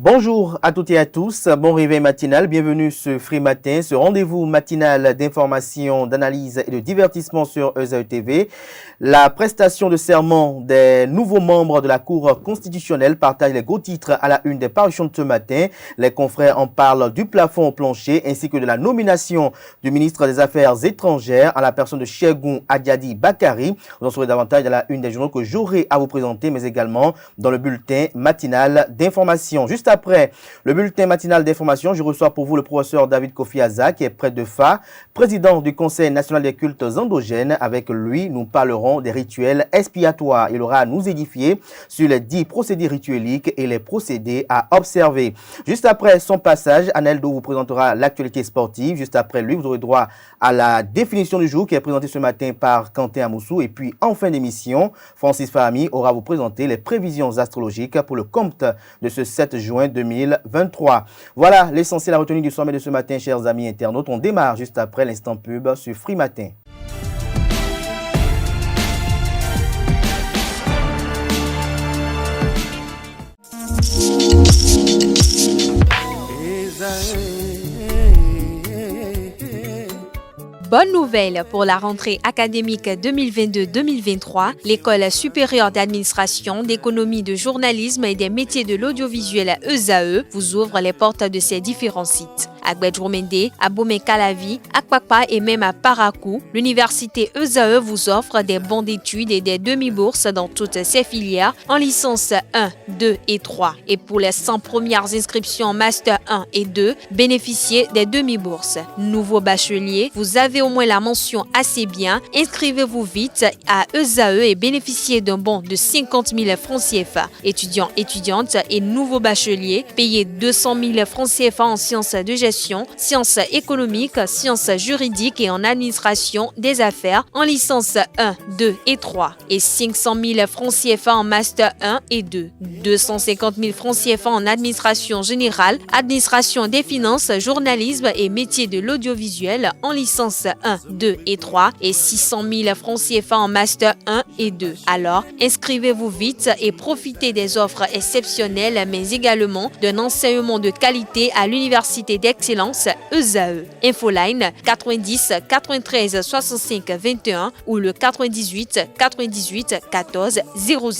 Bonjour à toutes et à tous, bon réveil matinal, bienvenue ce Free Matin, ce rendez-vous matinal d'information, d'analyse et de divertissement sur ESAE TV. La prestation de serment des nouveaux membres de la Cour constitutionnelle partage les gros titres à la une des parutions de ce matin. Les confrères en parlent du plafond au plancher ainsi que de la nomination du ministre des Affaires étrangères à la personne de Chegoun Adiadi Bakari. Vous en saurez davantage à la une des journaux que j'aurai à vous présenter, mais également dans le bulletin matinal d'information. Juste après le bulletin matinal d'information, je reçois pour vous le professeur David Kofi Aza, qui est prêtre de FA, président du Conseil national des cultes endogènes. Avec lui, nous parlerons des rituels expiatoires. Il aura à nous édifier sur les 10 procédés ritueliques et les procédés à observer. Juste après son passage, Aneldo vous présentera l'actualité sportive. Juste après lui, vous aurez droit à la définition du jour qui est présentée ce matin par Quentin Amoussou. Et puis, en fin d'émission, Francis Fahami aura à vous présenter les prévisions astrologiques pour le compte de ce 7 juin 2023. Voilà l'essentiel à retenir du sommet de ce matin, chers amis internautes. On démarre juste après l'instant pub sur Free Matin. Bonne nouvelle pour la rentrée académique 2022-2023, l'École supérieure d'administration, d'économie, de journalisme et des métiers de l'audiovisuel ESAE vous ouvre les portes de ses différents sites. À Gbedjourmende, à Bomé-Calavi, à Kwakpa et même à Parakou, l'université ESAE vous offre des bons d'études et des demi-bourses dans toutes ses filières en licence 1, 2 et 3. Et pour les 100 premières inscriptions en master 1 et 2, bénéficiez des demi-bourses. Nouveau bachelier, vous avez au moins la mention assez bien, inscrivez-vous vite à ESAE et bénéficiez d'un bon de 50 000 francs CFA. Étudiants, étudiantes et nouveaux bacheliers, payez 200 000 francs CFA en sciences de gestion, sciences économiques, sciences juridiques et en administration des affaires en licence 1, 2 et 3 et 500 000 francs CFA en master 1 et 2, 250 000 francs CFA en administration générale, administration des finances, journalisme et métiers de l'audiovisuel en licence 1, 2 et 3 et 600 000 francs CFA en master 1 et 2. Alors, inscrivez-vous vite et profitez des offres exceptionnelles mais également d'un enseignement de qualité à l'université d'excellence ESAE. Infoline 90 93 65 21 ou le 98 98 14 00.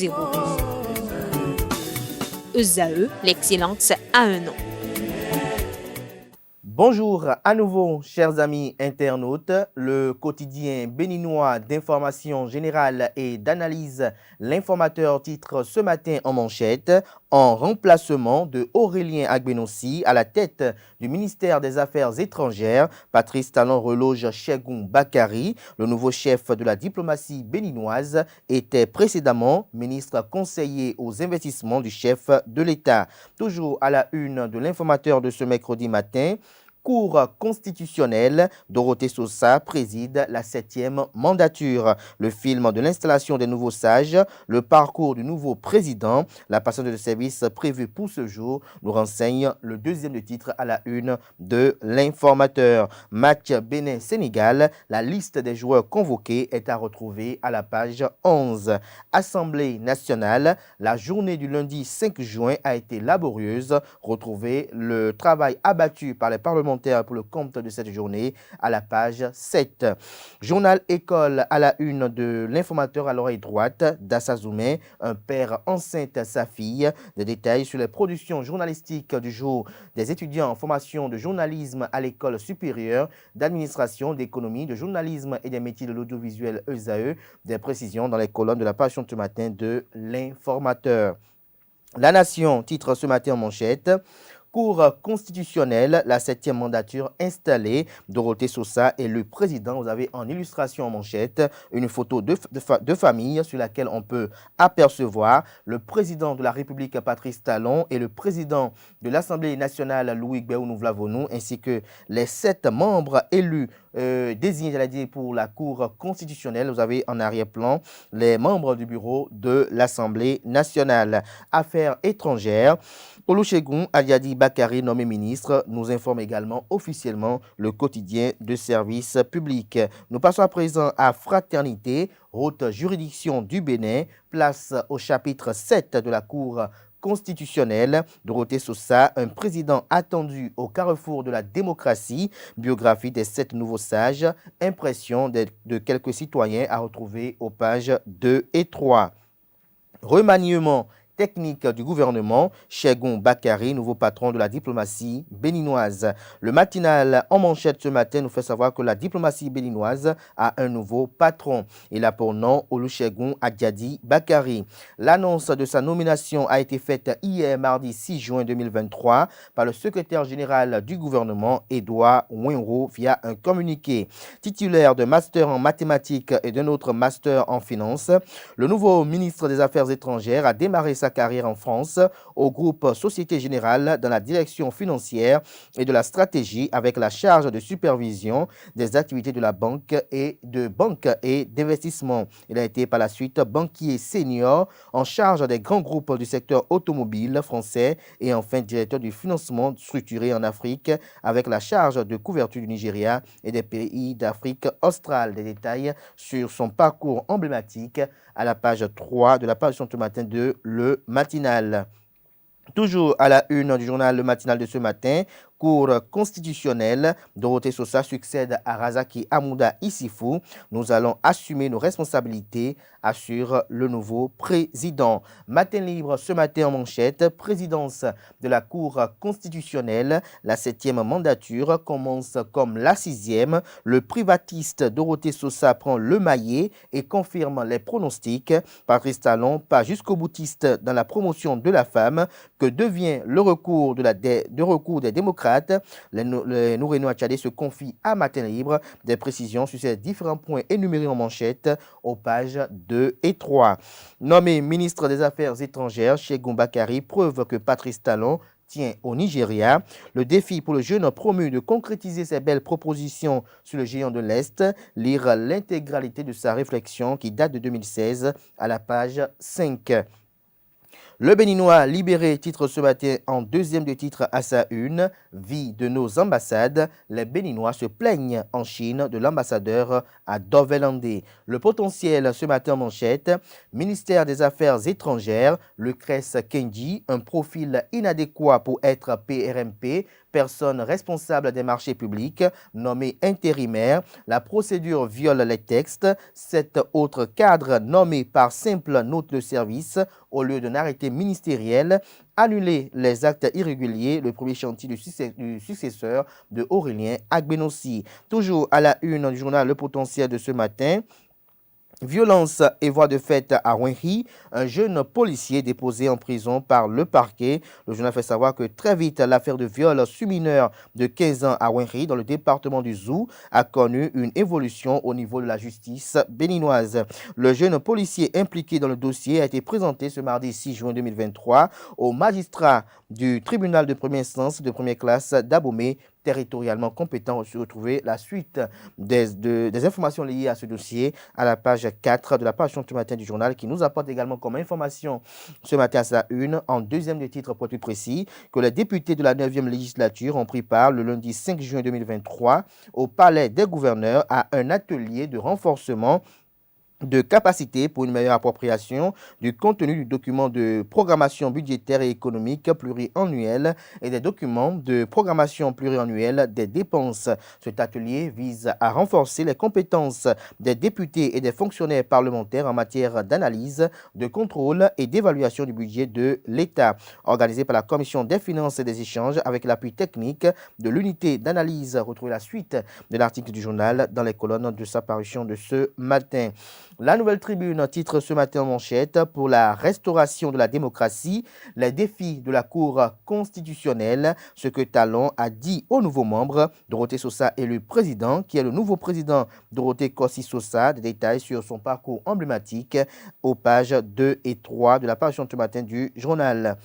ESAE, l'excellence à un nom. Bonjour à nouveau, chers amis internautes. Le quotidien béninois d'information générale et d'analyse, l'Informateur titre ce matin en manchette en remplacement de Aurélien Agbenossi à la tête du ministère des Affaires étrangères. Patrice Talon reloge Chegoun Bakari. Le nouveau chef de la diplomatie béninoise était précédemment ministre conseiller aux investissements du chef de l'État. Toujours à la une de l'Informateur de ce mercredi matin, Cour constitutionnelle, Dorothée Sosa préside la 7e mandature. Le film de l'installation des nouveaux sages, le parcours du nouveau président, la passation de service prévue pour ce jour, nous renseigne le deuxième titre à la une de l'Informateur. Match Bénin-Sénégal, la liste des joueurs convoqués est à retrouver à la page 11. Assemblée nationale, la journée du lundi 5 juin a été laborieuse. Retrouvez le travail abattu par les parlementaires pour le compte de cette journée à la page 7. Journal École à la une de l'Informateur à l'oreille droite d'Assazoumé, un père enceinte sa fille. Des détails sur les productions journalistiques du jour des étudiants en formation de journalisme à l'école supérieure d'administration, d'économie, de journalisme et des métiers de l'audiovisuel ESAE. Des précisions dans les colonnes de la page de ce matin de l'Informateur. La Nation titre ce matin en manchette: Cour constitutionnelle, la 7e mandature installée. Dorothée Sosa est le président. Vous avez en illustration en manchette une photo de famille sur laquelle on peut apercevoir le président de la République Patrice Talon et le président de l'Assemblée nationale Louis Gbéou-Nouvlavonou ainsi que les 7 membres élus désignés, j'allais dire, pour la Cour constitutionnelle. Vous avez en arrière-plan les membres du bureau de l'Assemblée nationale. Affaires étrangères, Olusegun Adiadi Bakari nommé ministre, nous informe également officiellement le quotidien de service public. Nous passons à présent à Fraternité, haute juridiction du Bénin, place au chapitre 7 de la Cour constitutionnelle. Dorothée Sosa, un président attendu au carrefour de la démocratie. Biographie des 7 nouveaux sages. Impression de quelques citoyens à retrouver aux pages 2 et 3. Remaniement technique du gouvernement, Cheikhoun Bakary, nouveau patron de la diplomatie béninoise. Le matinal en manchette ce matin nous fait savoir que la diplomatie béninoise a un nouveau patron. Il a pour nom Olusegun Adjadi Bakary. L'annonce de sa nomination a été faite hier mardi 6 juin 2023 par le secrétaire général du gouvernement, Edouard Ouinro, via un communiqué. Titulaire de master en mathématiques et d'un autre master en finance, le nouveau ministre des Affaires étrangères a démarré sa carrière en France au groupe Société Générale dans la direction financière et de la stratégie avec la charge de supervision des activités de la banque et d'investissement. Il a été par la suite banquier senior en charge des grands groupes du secteur automobile français et enfin directeur du financement structuré en Afrique avec la charge de couverture du Nigeria et des pays d'Afrique australe. Des détails sur son parcours emblématique à la page 3 de la parution ce matin de Le Matinal. Toujours à la une du journal Le Matinal de ce matin, Cour constitutionnelle, Dorothée Sosa succède à Razaki Amouda Issifou. Nous allons assumer nos responsabilités, assure le nouveau président. Matin libre ce matin en manchette, présidence de la Cour constitutionnelle. La 7e mandature commence comme la 6e. Le privatiste Dorothée Sosa prend le maillet et confirme les pronostics. Patrice Talon, pas jusqu'au boutiste dans la promotion de la femme. Que devient le recours des démocrates? Les Nourénois tchadais se confient à Matin Libre. Des précisions sur ces différents points énumérés en manchette aux pages 2 et 3. Nommé ministre des Affaires étrangères, Cheikhoun Bakary, preuve que Patrice Talon tient au Nigeria. Le défi pour le jeune promu de concrétiser ses belles propositions sur le géant de l'Est. Lire l'intégralité de sa réflexion qui date de 2016 à la page 5. Le Béninois libéré titre ce matin en deuxième de titre à sa une. Vie de nos ambassades. Les Béninois se plaignent en Chine de l'ambassadeur à Dovelande. Le potentiel ce matin en manchette. Ministère des Affaires étrangères. Lucrèce Kendi, un profil inadéquat pour être PRMP. Personne responsable des marchés publics, nommé intérimaire. La procédure viole les textes. 7 autres cadres nommés par simple note de service au lieu d'un arrêté ministériel. Annuler les actes irréguliers, le premier chantier du successeur de Aurélien Agbenossi. Toujours à la une du journal Le Potentiel de ce matin. Violence et voie de fait à Ouinri, un jeune policier déposé en prison par le parquet. Le journal fait savoir que très vite, l'affaire de viol sur mineur de 15 ans à Ouinri, dans le département du Zou, a connu une évolution au niveau de la justice béninoise. Le jeune policier impliqué dans le dossier a été présenté ce mardi 6 juin 2023 au magistrat du tribunal de première instance de première classe d'Abomey, territorialement compétent. Se retrouver la suite des informations liées à ce dossier à la page 4 de la parution ce matin du journal qui nous apporte également comme information ce matin à sa une, en deuxième de titre pour plus précis, que les députés de la 9e législature ont pris part le lundi 5 juin 2023 au Palais des gouverneurs à un atelier de renforcement de capacité pour une meilleure appropriation du contenu du document de programmation budgétaire et économique pluriannuel et des documents de programmation pluriannuelle des dépenses. Cet atelier vise à renforcer les compétences des députés et des fonctionnaires parlementaires en matière d'analyse, de contrôle et d'évaluation du budget de l'État. Organisé par la Commission des finances et des échanges avec l'appui technique de l'unité d'analyse. Retrouvez la suite de l'article du journal dans les colonnes de sa parution de ce matin. La Nouvelle Tribune titre ce matin en manchette pour la restauration de la démocratie, les défis de la Cour constitutionnelle, ce que Talon a dit aux nouveaux membres. Dorothée Sosa élu président, qui est le nouveau président Dorothée Kossi Sosa. Des détails sur son parcours emblématique aux pages 2 et 3 de la parution ce matin du journal.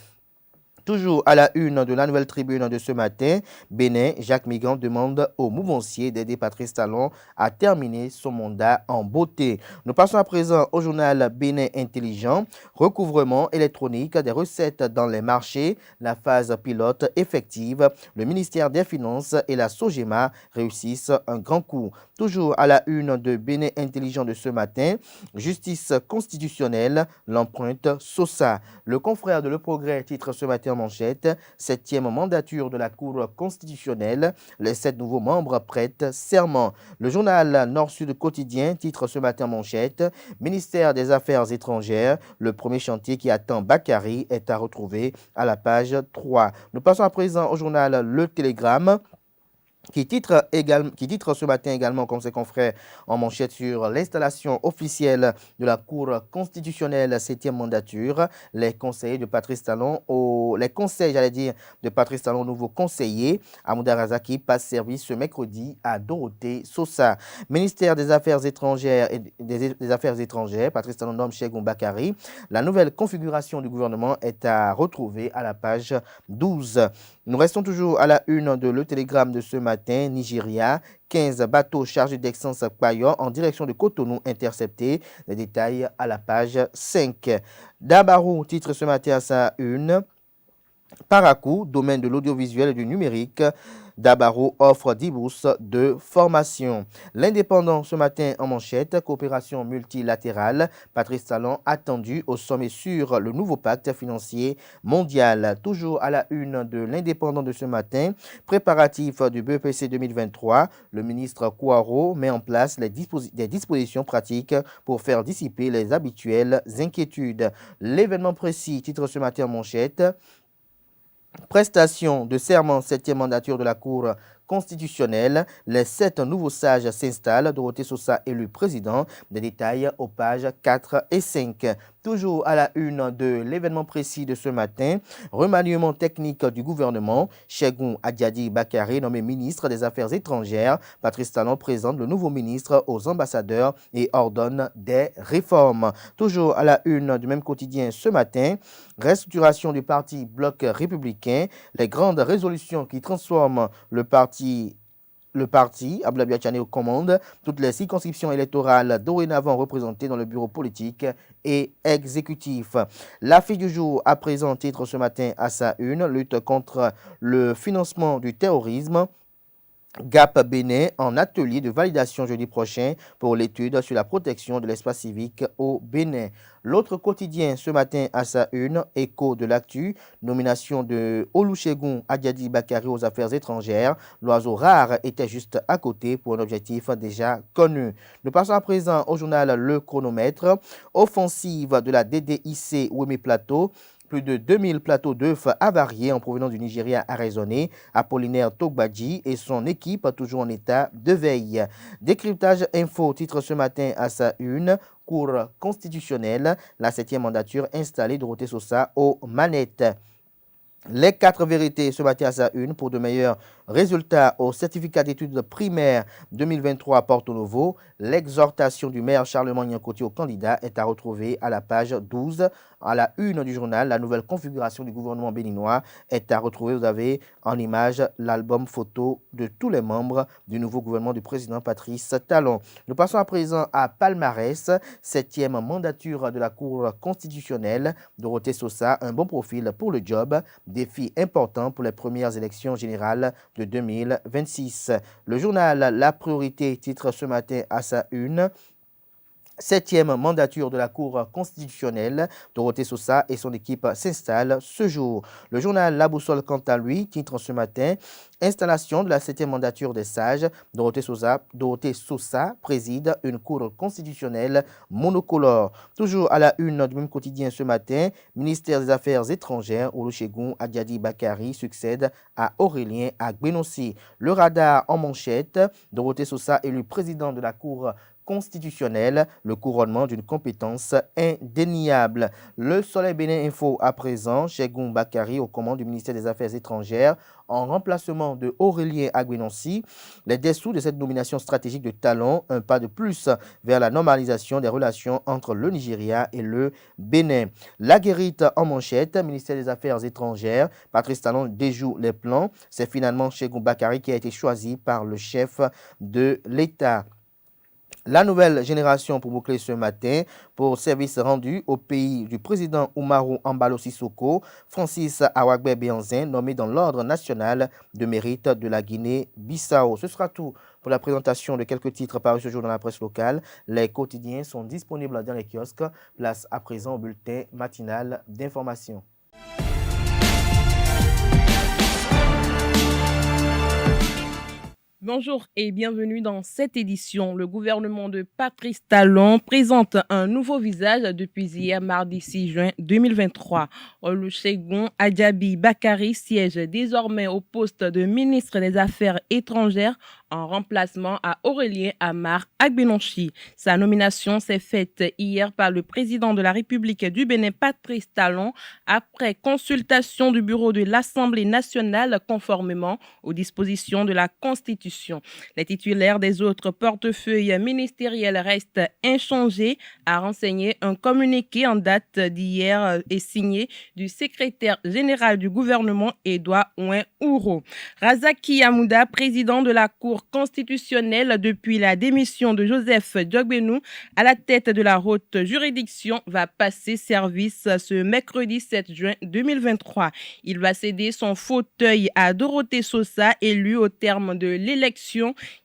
Toujours à la une de la Nouvelle Tribune de ce matin, Bénin, Jacques Migan demande au mouvancier d'aider Patrice Talon à terminer son mandat en beauté. Nous passons à présent au journal Bénin Intelligent. Recouvrement électronique des recettes dans les marchés, la phase pilote effective. Le ministère des Finances et la Sogema réussissent un grand coup. Toujours à la une de Bénin Intelligent de ce matin, justice constitutionnelle, l'empreinte Sosa. Le confrère de Le Progrès titre ce matin en manchette, 7e mandature de la Cour constitutionnelle, les 7 nouveaux membres prêtent serment. Le journal Nord-Sud Quotidien titre ce matin en manchette, ministère des Affaires étrangères, le premier chantier qui attend Bakary est à retrouver à la page 3. Nous passons à présent au journal Le Télégramme, qui titre ce matin également, comme ses confrères, en manchette sur l'installation officielle de la Cour constitutionnelle 7e mandature. Les conseils de Patrice Talon, de Patrice Talon, nouveau conseiller. Amouda Razaki passe service ce mercredi à Dorothée Sosa. Ministère des Affaires étrangères Patrice Talon nomme Cheikh Bakary. La nouvelle configuration du gouvernement est à retrouver à la page 12. Nous restons toujours à la une de Le Télégramme de ce matin. Nigeria, 15 bateaux chargés d'essence Payon en direction de Cotonou interceptés. Les détails à la page 5. Dabarou titre ce matin à sa une. Parakou, domaine de l'audiovisuel et du numérique, Dabarou offre 10 bourses de formation. L'Indépendant ce matin en manchette, coopération multilatérale, Patrice Talon attendu au sommet sur le nouveau pacte financier mondial. Toujours à la une de l'Indépendant de ce matin, préparatifs du BEPC 2023, le ministre Kouaro met en place des dispositions pratiques pour faire dissiper les habituelles inquiétudes. L'événement précis titre ce matin en manchette, prestation de serment 7e mandature de la Cour constitutionnelle. Les 7 nouveaux sages s'installent. Dorothée Sosa élu président. Des détails aux pages 4 et 5. Toujours à la une de l'événement précis de ce matin, remaniement technique du gouvernement. Cheikh Adiadi Bakary nommé ministre des Affaires étrangères. Patrice Talon présente le nouveau ministre aux ambassadeurs et ordonne des réformes. Toujours à la une du même quotidien ce matin, restructuration du parti Bloc républicain. Les grandes résolutions qui transforment le parti Abdoulaye Tiani aux commandes, toutes les circonscriptions électorales dorénavant représentées dans le bureau politique et exécutif. L'affiche du jour à présent titre ce matin à sa une, lutte contre le financement du terrorisme. Gap Bénin en atelier de validation jeudi prochain pour l'étude sur la protection de l'espace civique au Bénin. L'autre quotidien ce matin à sa une, écho de l'actu, nomination de Olusegun Adiadi Bakary aux affaires étrangères. L'oiseau rare était juste à côté pour un objectif déjà connu. Nous passons à présent au journal Le Chronomètre. Offensive de la DDIC Wemi Plateau. Plus de 2000 plateaux d'œufs avariés en provenance du Nigeria a raisonné. Apollinaire Togbadji et son équipe toujours en état de veille. Décryptage info titre ce matin à sa une. Cour constitutionnelle, la 7e mandature installée Dorothée Sosa aux manettes. Les 4 vérités ce matin à sa une pour de meilleurs résultats au certificat d'études primaires 2023 à Porto Novo. L'exhortation du maire Charlemagne Nyankoti au candidat est à retrouver à la page 12. À la une du journal, la nouvelle configuration du gouvernement béninois est à retrouver. Vous avez en image l'album photo de tous les membres du nouveau gouvernement du président Patrice Talon. Nous passons à présent à Palmarès, 7e mandature de la Cour constitutionnelle. Dorothée Sosa, un bon profil pour le job. Défi important pour les premières élections générales de 2026. Le journal La Priorité titre ce matin à sa une. 7e mandature de la Cour constitutionnelle, Dorothée Sosa et son équipe s'installent ce jour. Le journal La Boussole, quant à lui, titre ce matin installation de la 7e mandature des sages. Dorothée Sosa préside une Cour constitutionnelle monocolore. Toujours à la une du même quotidien ce matin, ministère des Affaires étrangères, Olusegun Adiadi Bakary succède à Aurélien Agbenossi. Le radar en manchette, Dorothée Sosa élu président de la Cour constitutionnelle, le couronnement d'une compétence indéniable. Le Soleil Bénin Info à présent, Cheikh Bakary aux commandes du ministère des Affaires étrangères en remplacement de Aurélien Agbenossi. Les dessous de cette nomination stratégique de Talon, un pas de plus vers la normalisation des relations entre le Nigeria et le Bénin. La guérite en manchette, ministère des Affaires étrangères, Patrice Talon déjoue les plans. C'est finalement Cheikh Bakary qui a été choisi par le chef de l'État. La nouvelle génération pour boucler ce matin, pour service rendu au pays du président Oumarou Embalo Sissoko, Francis Awagbe Béanzin, nommé dans l'ordre national de mérite de la Guinée-Bissau. Ce sera tout Pour la présentation de quelques titres parus ce jour dans la presse locale, les quotidiens sont disponibles dans les kiosques. Place à présent au bulletin matinal d'information. Bonjour et bienvenue dans cette édition. Le gouvernement de Patrice Talon présente un nouveau visage depuis hier mardi 6 juin 2023. Olusegun Adjabi Bakari siège désormais au poste de ministre des Affaires étrangères en remplacement à Aurélien Amar Agbenonchi. Sa nomination s'est faite hier par le président de la République du Bénin, Patrice Talon, après consultation du bureau de l'Assemblée nationale conformément aux dispositions de la Constitution. Les titulaires des autres portefeuilles ministériels restent inchangés, a renseigné un communiqué en date d'hier et signé du secrétaire général du gouvernement, Edouard Ouin-Ouro. Razaki Amouda, président de la Cour constitutionnelle depuis la démission de Joseph Diogbenou à la tête de la haute juridiction, va passer service ce mercredi 7 juin 2023. Il va céder son fauteuil à Dorothée Sosa, élue au terme de l'élection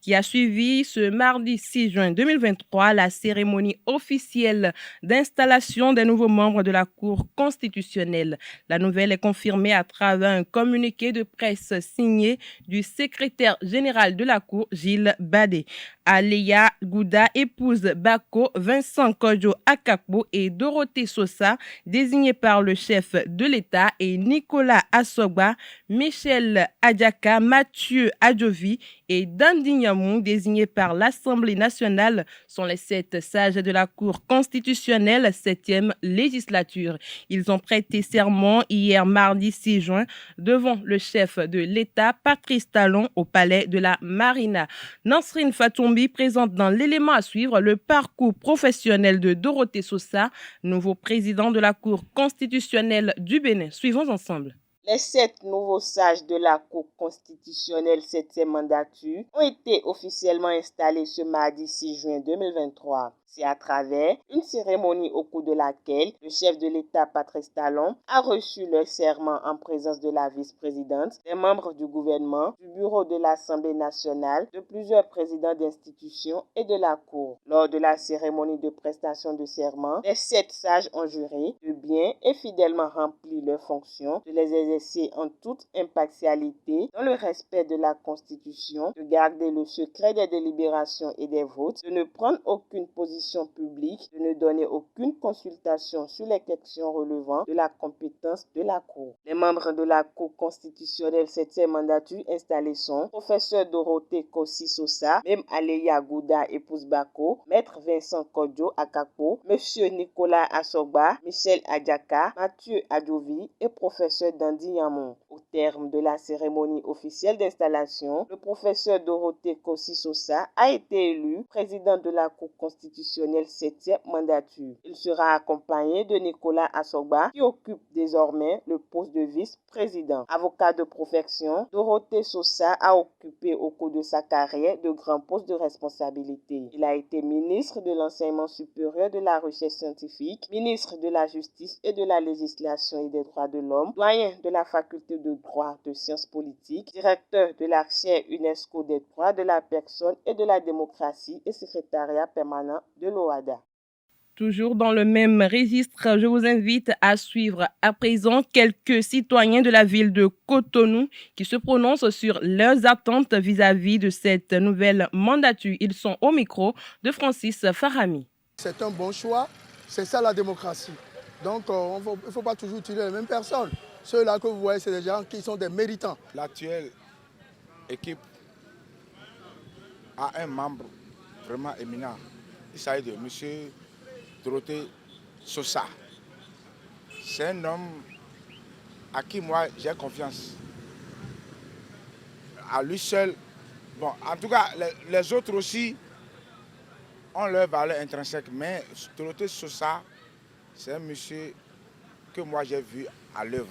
qui a suivi ce mardi 6 juin 2023 la cérémonie officielle d'installation des nouveaux membres de la Cour constitutionnelle. La nouvelle est confirmée à travers un communiqué de presse signé du secrétaire général de la Cour, Gilles Badé. Aleya Gouda épouse Bako, Vincent Kodjo Akakpo et Dorothée Sosa, désignés par le chef de l'État, et Nicolas Assogba, Michel Adjaka, Mathieu Adjovi et Dandi Nyamou, désignés par l'Assemblée nationale, sont les 7 sages de la Cour constitutionnelle 7e législature. Ils ont prêté serment hier mardi 6 juin devant le chef de l'État, Patrice Talon, au palais de la Marina. Nansrine Fatoumbi présente dans l'élément à suivre le parcours professionnel de Dorothée Sosa, nouveau président de la Cour constitutionnelle du Bénin. Suivons ensemble. Les 7 nouveaux sages de la Cour constitutionnelle 7e mandature ont été officiellement installés ce mardi 6 juin 2023. C'est à travers une cérémonie au cours de laquelle le chef de l'État, Patrice Talon, a reçu le serment en présence de la vice-présidente, des membres du gouvernement, du bureau de l'Assemblée nationale, de plusieurs présidents d'institutions et de la Cour. Lors de la cérémonie de prestation de serment, les 7 sages ont juré de bien et fidèlement remplir leurs fonctions, de les exercer en toute impartialité, dans le respect de la Constitution, de garder le secret des délibérations et des votes, de ne prendre aucune position publique, de ne donner aucune consultation sur les questions relevant de la compétence de la Cour. Les membres de la Cour constitutionnelle 7e mandature installés sont professeur Dorothée Kossi Sosa, même Aleya Gouda épouse Bako, maître Vincent Kodjo Akakpo, monsieur Nicolas Assogba, Michel Adjaka, Mathieu Adjovi et professeur Dandi Nyamou. Au terme de la cérémonie officielle d'installation, le professeur Dorothée Kossi Sosa a été élu président de la Cour constitutionnelle 7e mandature. Il sera accompagné de Nicolas Assogba qui occupe désormais le poste de vice-président. Avocat de profession, Dorothée Sosa a occupé au cours de sa carrière de grands postes de responsabilité. Il a été ministre de l'enseignement supérieur, de la recherche scientifique, ministre de la justice et de la législation et des droits de l'homme, doyen de la faculté de droit de sciences politiques, directeur de la chaire UNESCO des droits de la personne et de la démocratie et secrétariat permanent de l'OADA. Toujours dans le même registre, je vous invite à suivre à présent quelques citoyens de la ville de Cotonou qui se prononcent sur leurs attentes vis-à-vis de cette nouvelle mandature. Ils sont au micro de Francis Farami. C'est un bon choix, c'est ça la démocratie. Donc il ne faut pas toujours utiliser les mêmes personnes. Ceux-là que vous voyez, c'est des gens qui sont des méritants. L'actuelle équipe a un membre vraiment éminent. Il s'agit de M. Dorothée Sosa. C'est un homme à qui moi j'ai confiance. À lui seul, bon, en tout cas, les autres aussi ont leur valeur intrinsèque, mais Dorothée Sosa, c'est un monsieur que moi j'ai vu à l'œuvre.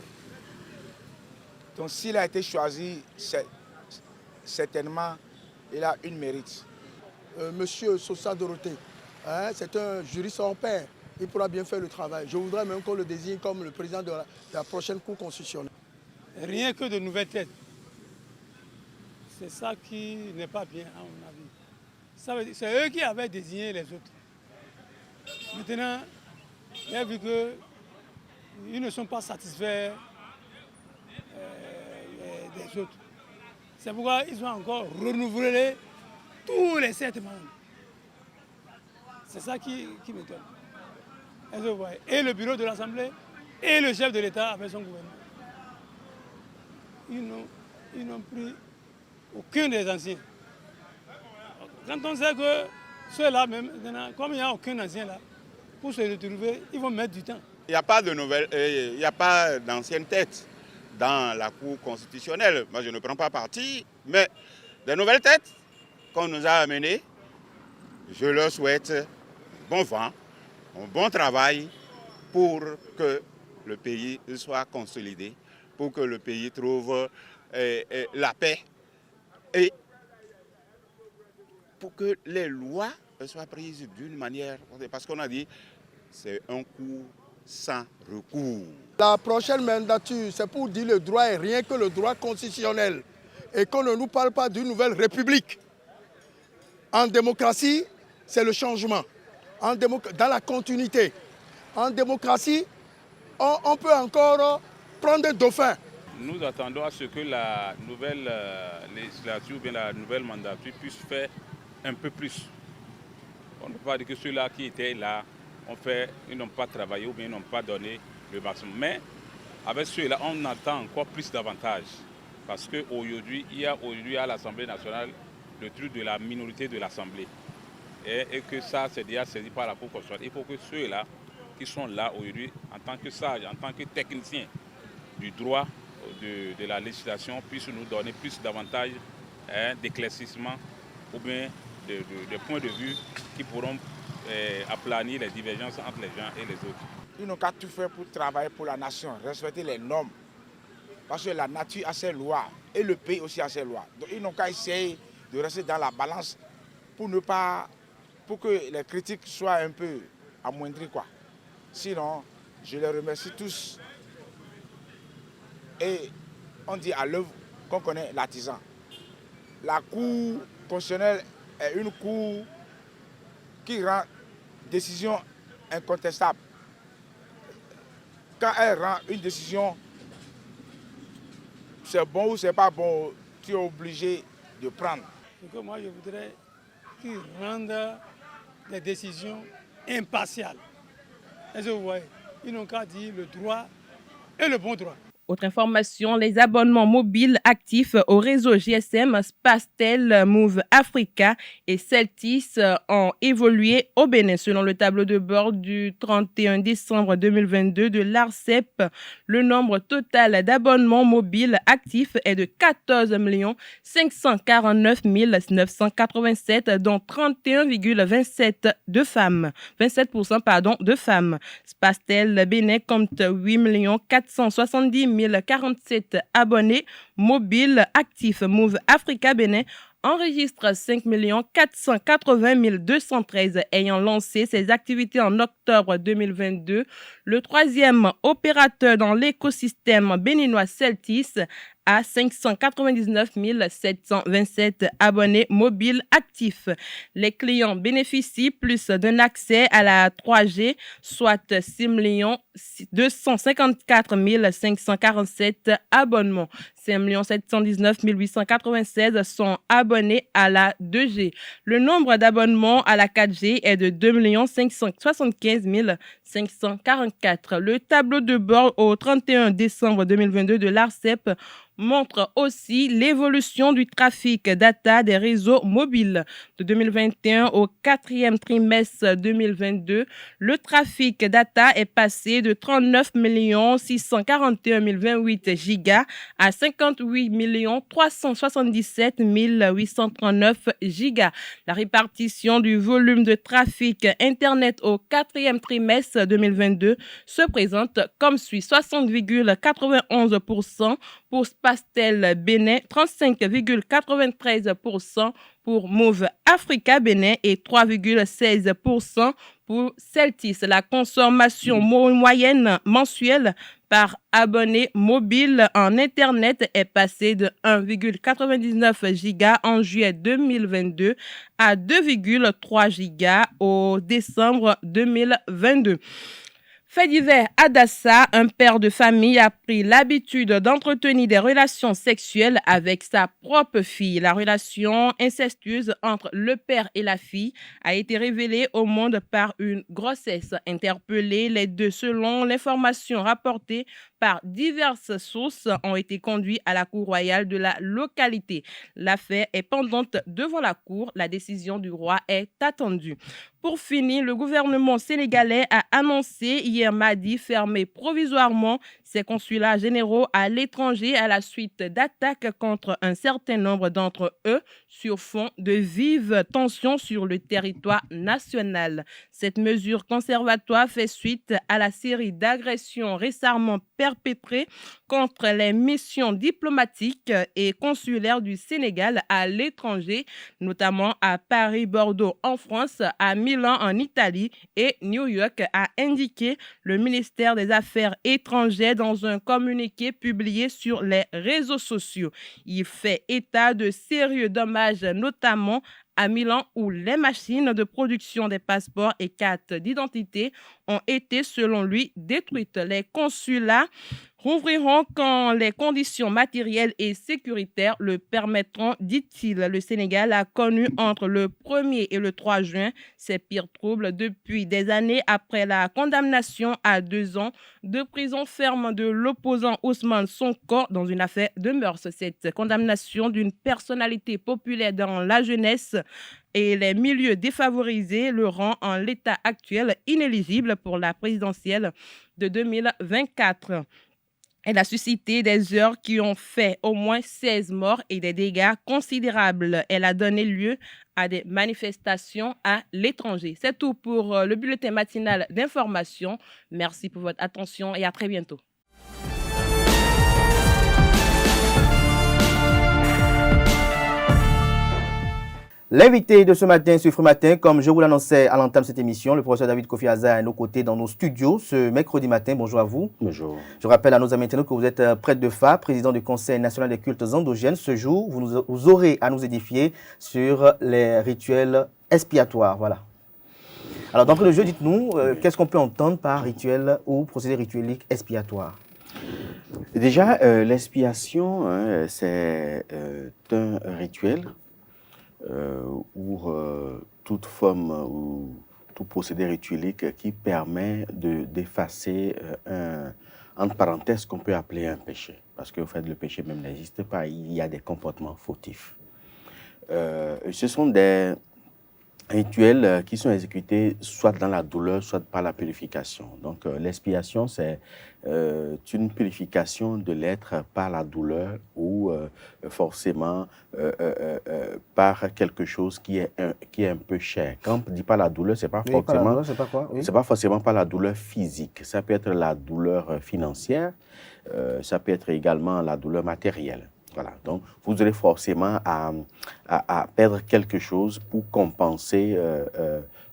Donc s'il a été choisi, certainement, il a une mérite. Monsieur Sosa Dorothée, c'est un juriste hors pair. Il pourra bien faire le travail. Je voudrais même qu'on le désigne comme le président de la prochaine Cour constitutionnelle. Rien que de nouvelles têtes. C'est ça qui n'est pas bien, à mon avis. C'est eux qui avaient désigné les autres. Maintenant, il a vu qu'ils ne sont pas satisfaits des autres. C'est pourquoi ils ont encore renouvelé tous les 7 membres. C'est ça qui m'étonne. Et le bureau de l'Assemblée et le chef de l'État avec son gouvernement. Ils n'ont pris aucun des anciens. Quand on sait que ceux-là, même, comme il n'y a aucun ancien là, pour se retrouver, ils vont mettre du temps. Il n'y a pas de nouvelles, il n'y a pas d'anciennes têtes dans la Cour constitutionnelle. Moi, je ne prends pas parti, mais des nouvelles têtes qu'on nous a amenées, je leur souhaite bon vent, un bon travail pour que le pays soit consolidé, pour que le pays trouve la paix et pour que les lois soient prises d'une manière, parce qu'on a dit c'est un coup sans recours. La prochaine mandature, c'est pour dire le droit et rien que le droit constitutionnel et qu'on ne nous parle pas d'une nouvelle république. En démocratie, c'est le changement. Dans la continuité. En démocratie, on peut encore prendre des dauphins. Nous attendons à ce que la nouvelle législature ou bien la nouvelle mandature puisse faire un peu plus. On ne peut pas dire que ceux-là qui étaient là, ils n'ont pas travaillé ou bien ils n'ont pas donné le maximum. Mais avec ceux-là, on attend encore plus d'avantages. Parce qu'aujourd'hui, il y a à l'Assemblée nationale le truc de la minorité de l'Assemblée. Et que ça, c'est déjà saisi par la Cour constitutionnelle. Il faut que ceux-là qui sont là aujourd'hui, en tant que sages, en tant que techniciens du droit de la législation, puissent nous donner plus d'avantages, d'éclaircissement ou bien de points de vue qui pourront aplanir les divergences entre les gens et les autres. Ils n'ont qu'à tout faire pour travailler pour la nation, respecter les normes. Parce que la nature a ses lois et le pays aussi a ses lois. Donc ils n'ont qu'à essayer de rester dans la balance pour que les critiques soient un peu amoindries, quoi. Sinon, je les remercie tous. Et on dit à l'œuvre qu'on connaît l'artisan. La Cour constitutionnelle est une cour qui rend décision incontestable. Quand elle rend une décision, c'est bon ou c'est pas bon, tu es obligé de prendre. Donc moi, je voudrais qu'ils rendent des décisions impartiales. Est-ce que vous voyez? Ils n'ont qu'à dire le droit et le bon droit. Autre information, les abonnements mobiles actifs au réseau GSM Spastel, Move Africa et Celtis ont évolué au Bénin. Selon le tableau de bord du 31 décembre 2022 de l'ARCEP, le nombre total d'abonnements mobiles actifs est de 14 549 987, dont 31,27% de femmes. 27% de femmes. Spastel Bénin compte 8 470 1047 abonnés mobiles actifs. Move Africa Bénin enregistre 5 480 213 ayant lancé ses activités en octobre 2022. Le troisième opérateur dans l'écosystème béninois Celtis à 599 727 abonnés mobiles actifs. Les clients bénéficient plus d'un accès à la 3G, soit 6 254 547 abonnements. 5 719 896 sont abonnés à la 2G. Le nombre d'abonnements à la 4G est de 2 575 544. Le tableau de bord au 31 décembre 2022 de l'ARCEP montre aussi l'évolution du trafic data des réseaux mobiles. De 2021 au quatrième trimestre 2022, le trafic data est passé de 39 641 028 gigas à 58 377 839 gigas. La répartition du volume de trafic Internet au quatrième trimestre 2022 se présente comme suit: 60,91% pour Spastel Bénin, 35,93% pour Move Africa Bénin et 3,16% pour Celtis. La consommation moyenne mensuelle par abonné mobile en Internet est passé de 1,99 giga en juillet 2022 à 2,3 gigas au décembre 2022. Fait divers, Adassa, un père de famille, a pris l'habitude d'entretenir des relations sexuelles avec sa propre fille. La relation incestueuse entre le père et la fille a été révélée au monde par une grossesse. Interpellés, les deux, selon l'information rapportée par diverses sources, ont été conduits à la cour royale de la localité. L'affaire est pendante devant la cour. La décision du roi est attendue. Pour finir, le gouvernement sénégalais a annoncé hier mardi fermer provisoirement ses consulats généraux à l'étranger à la suite d'attaques contre un certain nombre d'entre eux sur fond de vives tensions sur le territoire national. Cette mesure conservatoire fait suite à la série d'agressions récemment perpétrées contre les missions diplomatiques et consulaires du Sénégal à l'étranger, notamment à Paris, Bordeaux en France, à Milan en Italie et New York, a indiqué le ministère des Affaires étrangères dans un communiqué publié sur les réseaux sociaux. Il fait état de sérieux dommages, notamment à Milan, où les machines de production des passeports et cartes d'identité ont été, selon lui, détruites. Les consulats rouvriront quand les conditions matérielles et sécuritaires le permettront, dit-il. Le Sénégal a connu entre le 1er et le 3 juin ses pires troubles depuis des années après la condamnation à 2 ans de prison ferme de l'opposant Ousmane Sonko dans une affaire de mœurs. Cette condamnation d'une personnalité populaire dans la jeunesse et les milieux défavorisés le rend en l'état actuel inéligible pour la présidentielle de 2024. Elle a suscité des heurts qui ont fait au moins 16 morts et des dégâts considérables. Elle a donné lieu à des manifestations à l'étranger. C'est tout pour le bulletin matinal d'information. Merci pour votre attention et à très bientôt. L'invité de ce matin sur Free Matin, comme je vous l'annonçais à l'entame de cette émission, le professeur David Kofi Aza est à nos côtés dans nos studios ce mercredi matin. Bonjour à vous. Bonjour. Je rappelle à nos amis internautes que vous êtes prêtre de FA, président du Conseil national des cultes endogènes. Ce jour, vous aurez à nous édifier sur les rituels expiatoires. Voilà. Alors, d'entrée de jeu, dites-nous, qu'est-ce qu'on peut entendre par rituel ou procédé rituelique expiatoire? Déjà, l'expiation, c'est un rituel ou toute forme ou tout procédé rituelique qui permet d'effacer entre parenthèses, qu'on peut appeler un péché. Parce que, au fait, le péché même n'existe pas, il y a des comportements fautifs. Ce sont des rituels qui sont exécutés soit dans la douleur, soit par la purification. Donc, l'expiation, c'est une purification de l'être par la douleur ou forcément par quelque chose qui est un peu cher. Quand on dit pas la douleur, c'est pas forcément, c'est pas forcément par la douleur physique. Ça peut être la douleur financière, ça peut être également la douleur matérielle. Voilà, donc vous aurez forcément à perdre quelque chose pour compenser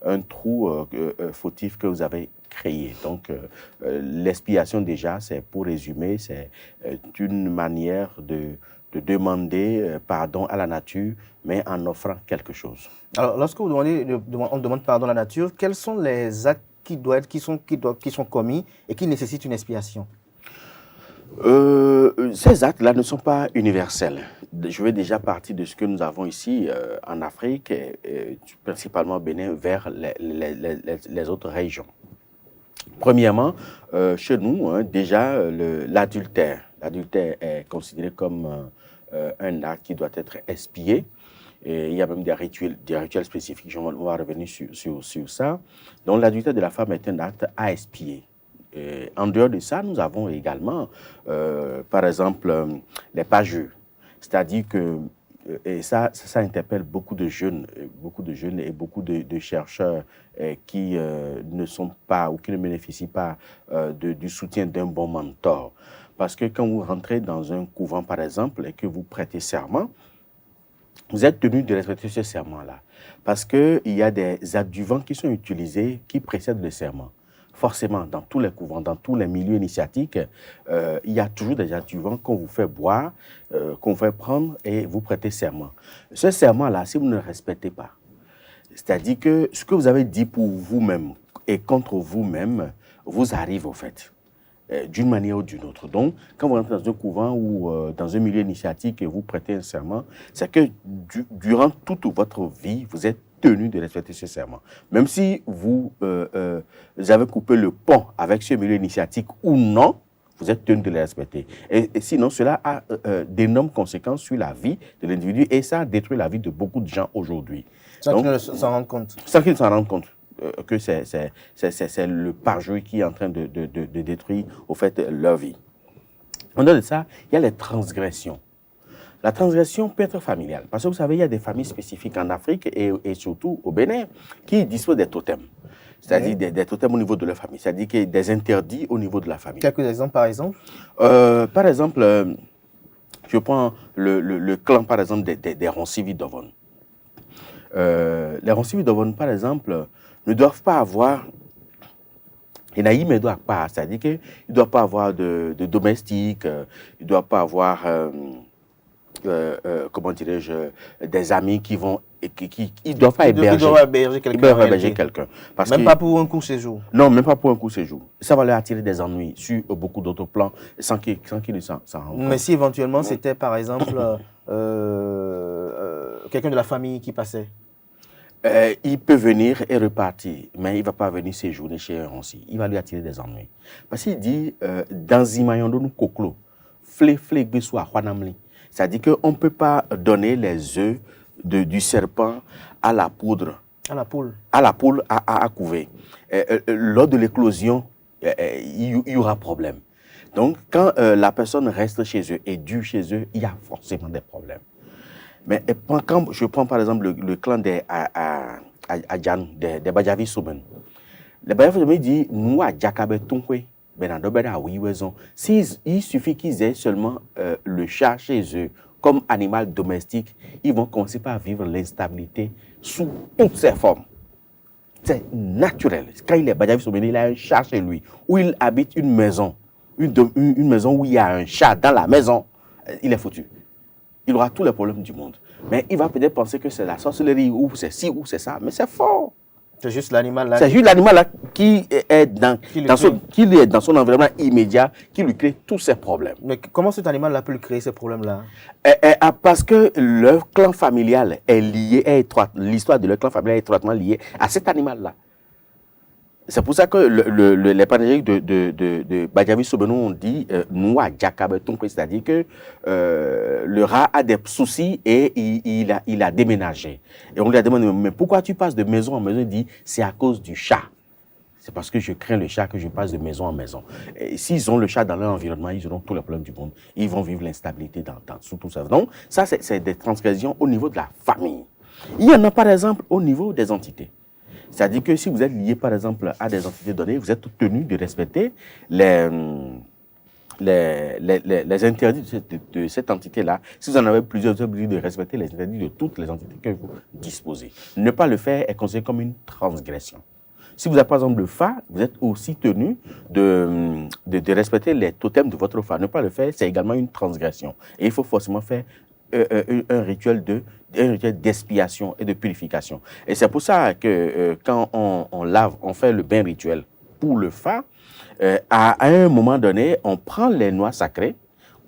un trou fautif que vous avez créé. Donc l'expiation déjà, c'est pour résumer, c'est une manière de demander pardon à la nature, mais en offrant quelque chose. Alors lorsque on demande pardon à la nature, quels sont les actes qui sont commis et qui nécessitent une expiation? Ces actes-là ne sont pas universels. Je vais déjà partir de ce que nous avons ici en Afrique, et principalement au Bénin, vers les autres régions. Premièrement, chez nous, déjà, l'adultère. L'adultère est considéré comme un acte qui doit être expié. Et il y a même des rituels spécifiques, on va revenir sur ça. Donc l'adultère de la femme est un acte à expier. En dehors de ça, nous avons également, par exemple, les pageux. C'est-à-dire que, et ça interpelle beaucoup de jeunes et beaucoup de chercheurs qui ne sont pas ou qui ne bénéficient pas du soutien d'un bon mentor. Parce que quand vous rentrez dans un couvent, par exemple, et que vous prêtez serment, vous êtes tenu de respecter ce serment-là. Parce qu'il y a des adjuvants qui sont utilisés qui précèdent le serment. forcément, dans tous les couvents, dans tous les milieux initiatiques, il y a toujours des adjuvants qu'on vous fait boire, qu'on vous fait prendre et vous prêtez serment. Ce serment-là, si vous ne le respectez pas, c'est-à-dire que ce que vous avez dit pour vous-même et contre vous-même vous arrive au fait, d'une manière ou d'une autre. Donc, quand vous rentrez dans un couvent ou dans un milieu initiatique et vous prêtez un serment, c'est que durant toute votre vie, vous êtes tenu de respecter ce serment. Même si vous avez coupé le pont avec ce milieu initiatique ou non, vous êtes tenu de les respecter. Et sinon, cela a d'énormes conséquences sur la vie de l'individu et ça détruit la vie de beaucoup de gens aujourd'hui. Sans qu'ils ne s'en rendent compte. Sans qu'ils ne s'en rendent compte que c'est le parjure qui est en train de détruire, au fait, leur vie. En dehors de ça, il y a les transgressions. La transgression peut être familiale. Parce que vous savez, il y a des familles spécifiques en Afrique et surtout au Bénin qui disposent des totems. C'est-à-dire des totems au niveau de leur famille. C'est-à-dire qu'il y a des interdits au niveau de la famille. Quelques exemples, par exemple? Par exemple, je prends le clan, par exemple, des Roncivi d'Ovon. Les Roncivi d'Ovon, par exemple, ne doivent pas avoir... Enaïm ne doit pas. C'est-à-dire qu'ils ne doivent pas avoir de domestiques, ils ne doivent pas avoir... comment dirais-je, des amis qui vont, ils ne doivent pas héberger. Ils doivent héberger quelqu'un. Même pas pour un court séjour. Non, même pas pour un court séjour. Ça va leur attirer des ennuis sur beaucoup d'autres plans sans qu'ils ne s'en rendent compte. Mais si éventuellement c'était par exemple quelqu'un de la famille qui passait. Il peut venir et repartir, mais il ne va pas venir séjourner chez un Ronci. Il va lui attirer des ennuis. Parce qu'il dit, dans Zimayondo, nous koklo, flé beswa hwanamli. C'est-à-dire qu'on ne peut pas donner les œufs du serpent à la poudre. À la poule. À la poule à couver. Lors de l'éclosion, il y aura problème. Donc, quand la personne reste chez eux et dure chez eux, il y a forcément des problèmes. Mais quand je prends par exemple le clan des Adjan, des Badjavi Souben, les Badjavi Souben disent, nous à Djakabe Tonkwe, il suffit qu'ils aient seulement le chat chez eux comme animal domestique, ils vont commencer par vivre l'instabilité sous toutes ses formes. C'est naturel. Quand il est Badjavi Souben, il a un chat chez lui, où il habite une maison où il y a un chat dans la maison, il est foutu. Il aura tous les problèmes du monde. Mais il va peut-être penser que c'est la sorcellerie, ou c'est ci, ou c'est ça, mais c'est faux. C'est juste l'animal là. C'est juste l'animal là qui est dans son environnement immédiat, qui lui crée tous ces problèmes. Mais comment cet animal là peut lui créer ces problèmes-là? Parce que leur clan familial est lié, l'histoire de leur clan familial est étroitement liée à cet animal-là. C'est pour ça que les panégyriques de Badjavi Soubenou ont dit Noua Djakabeton, c'est-à-dire que le rat a des soucis et il a déménagé. Et on lui a demandé, mais pourquoi tu passes de maison en maison? Il dit, c'est à cause du chat. C'est parce que je crains le chat que je passe de maison en maison. S'ils ont le chat dans leur environnement, ils auront tous les problèmes du monde. Ils vont vivre l'instabilité sous tout ça. Donc, ça, c'est des transgressions au niveau de la famille. Il y en a, par exemple, au niveau des entités. C'est-à-dire que si vous êtes lié, par exemple, à des entités données, vous êtes tenu de respecter les interdits de cette entité-là. Si vous en avez plusieurs, vous êtes obligé de respecter les interdits de toutes les entités que vous disposez. Ne pas le faire est considéré comme une transgression. Si vous avez par exemple le Fa, vous êtes aussi tenu de respecter les totems de votre Fa. Ne pas le faire, c'est également une transgression. Et il faut forcément faire un rituel d'expiation et de purification. Et c'est pour ça que quand on lave, on fait le bain rituel pour le Fa, à un moment donné, on prend les noix sacrées,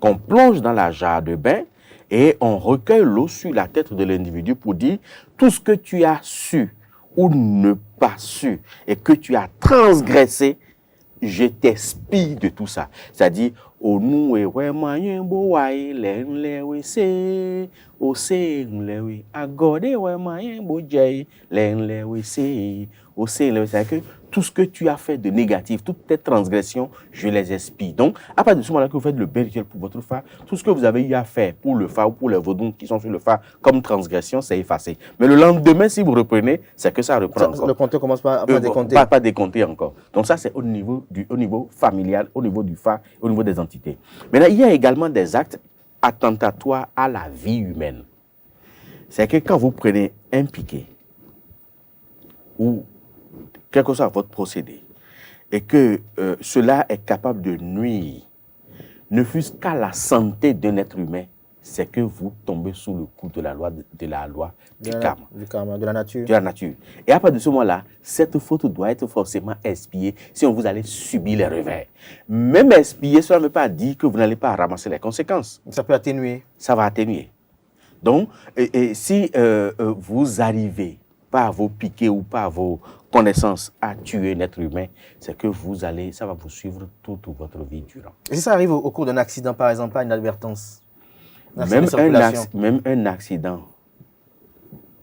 qu'on plonge dans la jarre de bain et on recueille l'eau sur la tête de l'individu pour dire tout ce que tu as su ou ne pas su et que tu as transgressé, je t'expie de tout ça. C'est-à-dire, au nous et ouais moyen beau ouais l'enlewe c'est au c'est l'enlewe agode ouais moyen beau jay l'enlewe c'est au c'est l'enlewe. C'est-à-dire que tout ce que tu as fait de négatif, toutes tes transgressions, je les expie. Donc, à partir de ce moment-là que vous faites le bain rituel pour votre Fa, tout ce que vous avez eu à faire pour le Fa ou pour les vaudons qui sont sur le Fa comme transgression, c'est effacé. Mais le lendemain, si vous reprenez, c'est que ça reprend encore. Le compteur commence pas à décompter. Pas décompter encore. Donc ça, c'est au niveau familial, au niveau du Fa, au niveau des entités. Maintenant, il y a également des actes attentatoires à la vie humaine. C'est que quand vous prenez un piquet ou quel que soit votre procédé, et que cela est capable de nuire, ne fût-ce qu'à la santé d'un être humain, c'est que vous tombez sous le coup de la loi du karma. Du karma, de la nature. De la nature. Et à partir de ce moment-là, cette faute doit être forcément expiée, sinon vous allez subir les revers. Même expier, cela ne veut pas dire que vous n'allez pas ramasser les conséquences. Ça peut atténuer. Ça va atténuer. Donc, si vous arrivez par vos piquets ou par vos connaissances à tuer un être humain, c'est que ça va vous suivre toute votre vie durant. Et si ça arrive au cours d'un accident, par exemple, pas une inadvertance? Même un accident,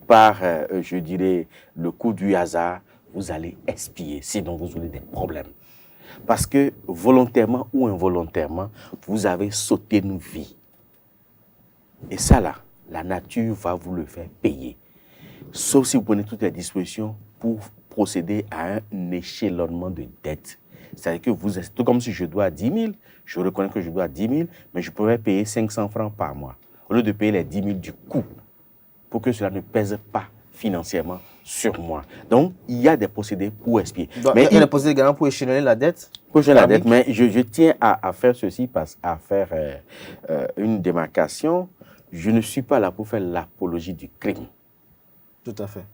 par, je dirais, le coup du hasard, vous allez expier, sinon vous aurez des problèmes. Parce que volontairement ou involontairement, vous avez sauté une vie. Et ça là, la nature va vous le faire payer. Sauf si vous prenez toutes les dispositions pour procéder à un échelonnement de dettes. C'est-à-dire que vous êtes tout comme si je dois 10 000, je reconnais que je dois 10 000, mais je pourrais payer 500 francs par mois, au lieu de payer les 10 000 du coup, pour que cela ne pèse pas financièrement sur moi. Donc, il y a des procédés pour expier. Mais il y a des procédés également pour échelonner la dette? Pour échelonner la dette, mais je tiens à faire ceci, à faire une démarcation. Je ne suis pas là pour faire l'apologie du crime. Tout à fait.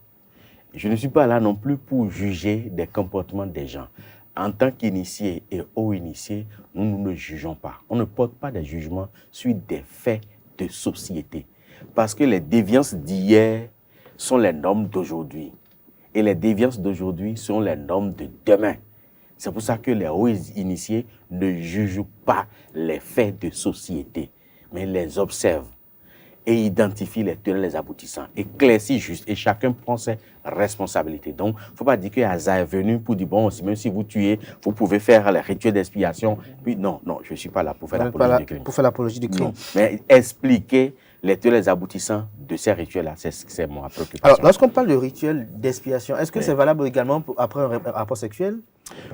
Je ne suis pas là non plus pour juger des comportements des gens. En tant qu'initiés et hauts initiés, nous ne jugeons pas. On ne porte pas des jugements sur des faits de société. Parce que les déviances d'hier sont les normes d'aujourd'hui. Et les déviances d'aujourd'hui sont les normes de demain. C'est pour ça que les hauts initiés ne jugent pas les faits de société, mais les observent et identifient les tenants, les aboutissants, éclaircissent juste, et chacun prend ses responsabilités. Donc, il ne faut pas dire que hasard est venu pour dire, bon, même si vous tuez, vous pouvez faire les rituels d'expiation. Puis non, je ne suis pas là pour faire l'apologie du crime. Pour faire l'apologie du crime. Non, mais expliquer les tenants, les aboutissants de ces rituels-là, c'est ma préoccupation. Alors, lorsqu'on parle de rituel d'expiation, est-ce que c'est valable également après un rapport sexuel?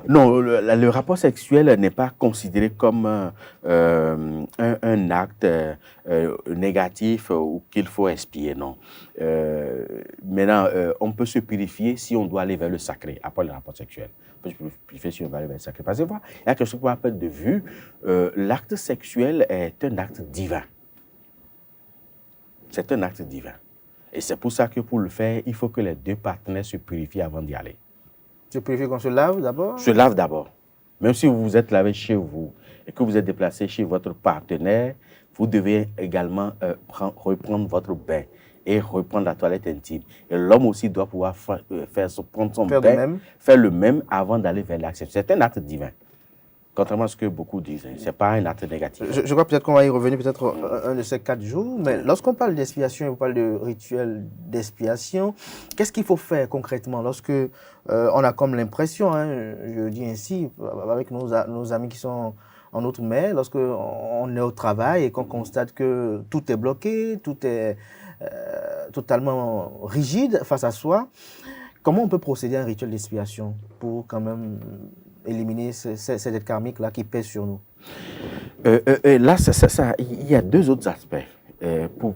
Non, le rapport sexuel n'est pas considéré comme un acte négatif ou qu'il faut expier, non. Maintenant, on peut se purifier si on doit aller vers le sacré après le rapport sexuel. On peut se purifier si on va aller vers le sacré. Parce que il y a quelque chose qu'on appelle de vue. L'acte sexuel est un acte divin. C'est un acte divin. Et c'est pour ça que pour le faire, il faut que les deux partenaires se purifient avant d'y aller. Se purifier qu'on se lave d'abord? Se lave d'abord. Même si vous vous êtes lavé chez vous et que vous êtes déplacé chez votre partenaire, vous devez également reprendre votre bain et reprendre la toilette intime. Et l'homme aussi doit pouvoir prendre son bain, faire le même avant d'aller vers l'acte. C'est un acte divin. Contrairement à ce que beaucoup disent, ce n'est pas un acte négatif. Je crois peut-être qu'on va y revenir peut-être un de ces 4 jours, mais lorsqu'on parle d'expiation et on parle de rituel d'expiation, qu'est-ce qu'il faut faire concrètement lorsque on a comme l'impression, je dis ainsi, avec nos amis qui sont en outre-mer, lorsqu'on est au travail et qu'on constate que tout est bloqué, tout est totalement rigide face à soi, comment on peut procéder à un rituel d'expiation pour quand même éliminer ces dettes karmiques-là qui pèsent sur nous? Là, il y a 2 autres aspects.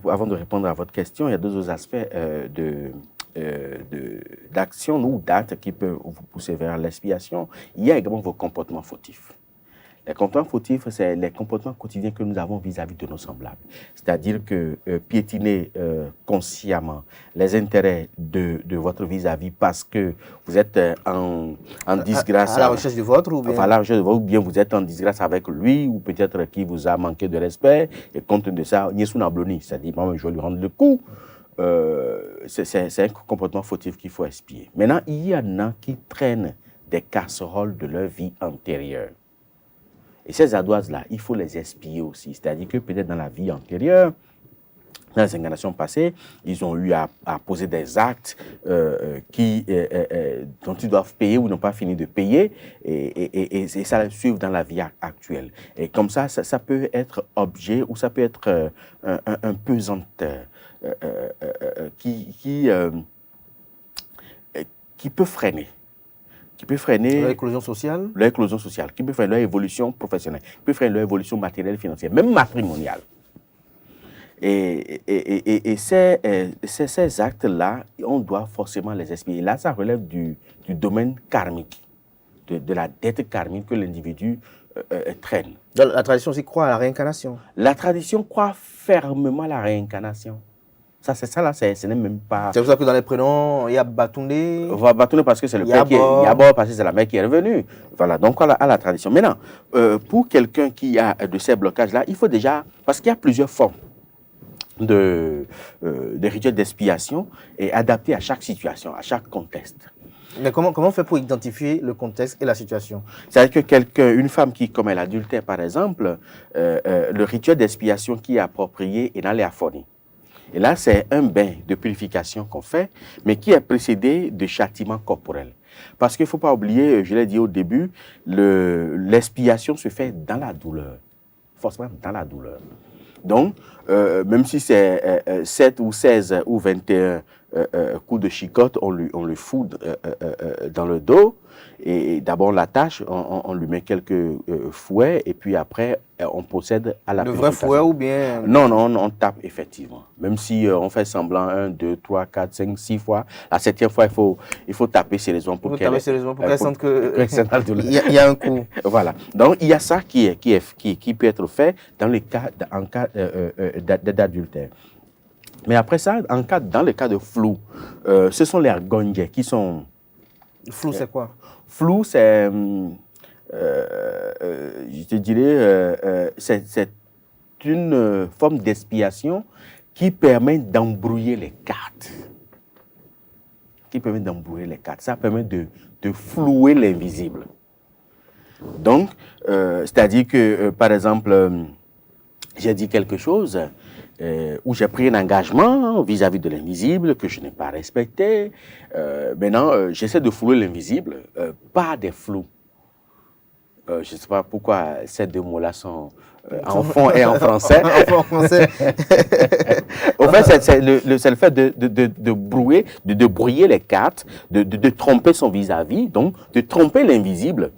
Avant de répondre à votre question, il y a 2 autres aspects d'action ou d'actes qui peuvent vous pousser vers l'expiation. Il y a également vos comportements fautifs. Les comportements fautifs, c'est les comportements quotidiens que nous avons vis-à-vis de nos semblables. C'est-à-dire que piétiner consciemment les intérêts de votre vis-à-vis parce que vous êtes en disgrâce. À la recherche du vôtre ou bien? Enfin, à la recherche de vôtre, ou bien vous êtes en disgrâce avec lui, ou peut-être qui vous a manqué de respect, et compte de ça, c'est-à-dire, je vais lui rendre le coup. C'est un comportement fautif qu'il faut expier. Maintenant, il y en a qui traînent des casseroles de leur vie antérieure. Et ces ardoises-là, il faut les expier aussi. C'est-à-dire que peut-être dans la vie antérieure, dans les incarnations passées, ils ont eu à poser des actes dont ils doivent payer ou n'ont pas fini de payer, et ça les suit dans la vie actuelle. Et comme ça peut être objet ou ça peut être un pesanteur qui peut freiner. Qui peut freiner l'éclosion sociale, qui peut freiner leur évolution professionnelle, qui peut freiner leur évolution matérielle, financière, même matrimoniale. Et ces actes-là, on doit forcément les expier. Là, ça relève du domaine karmique. de la dette karmique que l'individu traîne. Donc, la tradition aussi croit à la réincarnation. La tradition croit fermement à la réincarnation. Ça, c'est ça là, ce n'est même pas... C'est pour ça que dans les prénoms, il y a Batoundé. Batoundé parce que c'est le père qui est... Yabor parce que c'est la mère qui est revenue. Voilà, donc à la tradition. Maintenant, pour quelqu'un qui a de ces blocages-là, il faut déjà... Parce qu'il y a plusieurs formes de rituels d'expiation et adaptés à chaque situation, à chaque contexte. Mais comment on fait pour identifier le contexte et la situation? C'est-à-dire que une femme qui commet l'adultère, par exemple, le rituel d'expiation qui est approprié est dans les aphonies. Et là, c'est un bain de purification qu'on fait, mais qui est précédé de châtiments corporels. Parce qu'il ne faut pas oublier, je l'ai dit au début, l'expiation se fait dans la douleur, forcément dans la douleur. Donc, même si c'est 7 ou 16 ou 21 coups de chicotte, on le fout dans le dos. Et d'abord, on l'attache, on lui met quelques fouets, et puis après, on procède à la purification. Le vrai fouet ou bien... Non, on tape effectivement. Même si on fait semblant 1, 2, 3, 4, 5, 6 fois, la 7e fois, il faut taper sur les ombres pour qu'elle sente que... Il y a un coup. Voilà. Donc, il y a ça qui peut être fait en cas d'adultère. Mais après ça, dans le cas de flou, ce sont les argondiers qui sont... Flou, c'est quoi? Flou, c'est... je te dirais, c'est une forme d'expiation qui permet d'embrouiller les cartes. Ça permet de flouer l'invisible. Donc, c'est-à-dire que, par exemple, j'ai dit quelque chose où j'ai pris un engagement vis-à-vis de l'invisible que je n'ai pas respecté. Maintenant, j'essaie de flouer l'invisible, pas des flous. Je ne sais pas pourquoi ces deux mots-là sont en fond et en français. En français. Au fait, c'est le fait de brouiller les cartes, de tromper son vis-à-vis, donc de tromper l'invisible.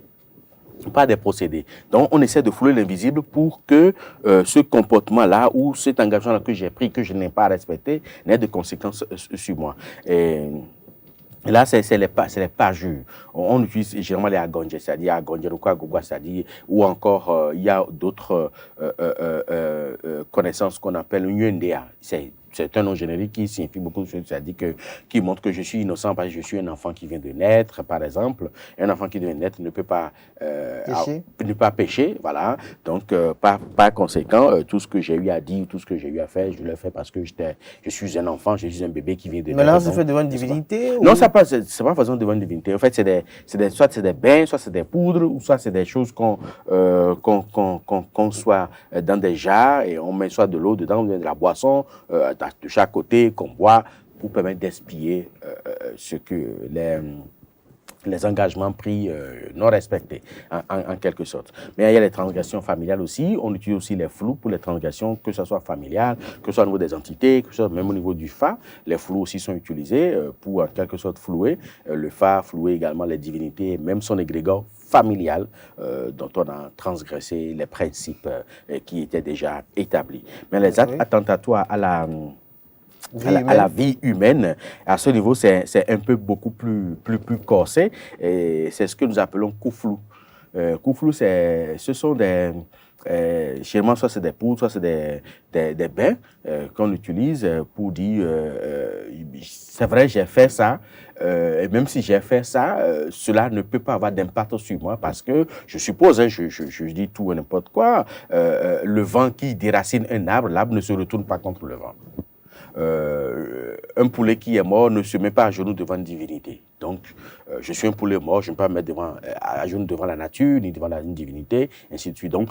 Pas des procédés. Donc, on essaie de flouer l'invisible pour que ce comportement-là ou cet engagement-là que j'ai pris, que je n'ai pas respecté, n'ait de conséquences sur moi. Et là, c'est les parjures. On utilise généralement les agonjes, c'est-à-dire agonjeruka, gogwa, c'est-à-dire, ou encore, il y a d'autres connaissances qu'on appelle nyendea. C'est un nom générique qui signifie beaucoup de choses, c'est-à-dire qui montre que je suis innocent parce que je suis un enfant qui vient de naître, par exemple. Un enfant qui vient de naître ne peut pas pécher, voilà. Donc, par conséquent, tout ce que j'ai eu à dire, tout ce que j'ai eu à faire, je le fais parce que je suis un enfant, je suis un bébé qui vient de naître. Mais là, c'est fait devant une divinité Non, c'est pas façon devant une divinité. En fait, soit c'est des bains, soit c'est des poudres, ou soit c'est des choses qu'on soit dans des jarres et on met soit de l'eau dedans, ou de la boisson, de chaque côté qu'on boit pour permettre d'expier ce que les engagements pris non respectés, en quelque sorte. Mais il y a les transgressions familiales aussi. On utilise aussi les flous pour les transgressions, que ce soit familiales, que ce soit au niveau des entités, que ce soit même au niveau du Fa. Les flous aussi sont utilisés pour en quelque sorte flouer. Le Fa, flouer également les divinités, même son égrégore familial dont on a transgressé les principes qui étaient déjà établis. Mais les actes attentatoires à la vie humaine, à ce niveau, c'est un peu beaucoup plus corsé. Et c'est ce que nous appelons kouflou. Kouflou, ce sont des... Généralement, soit c'est des poudres, soit c'est des bains qu'on utilise pour dire c'est vrai, j'ai fait ça, et même si j'ai fait ça, cela ne peut pas avoir d'impact sur moi parce que je suppose, je dis tout et n'importe quoi, le vent qui déracine un arbre, l'arbre ne se retourne pas contre le vent. Un poulet qui est mort ne se met pas à genoux devant une divinité. Donc, je suis un poulet mort, je ne peux pas me mettre à genoux devant la nature, ni devant une divinité, ainsi de suite. Donc,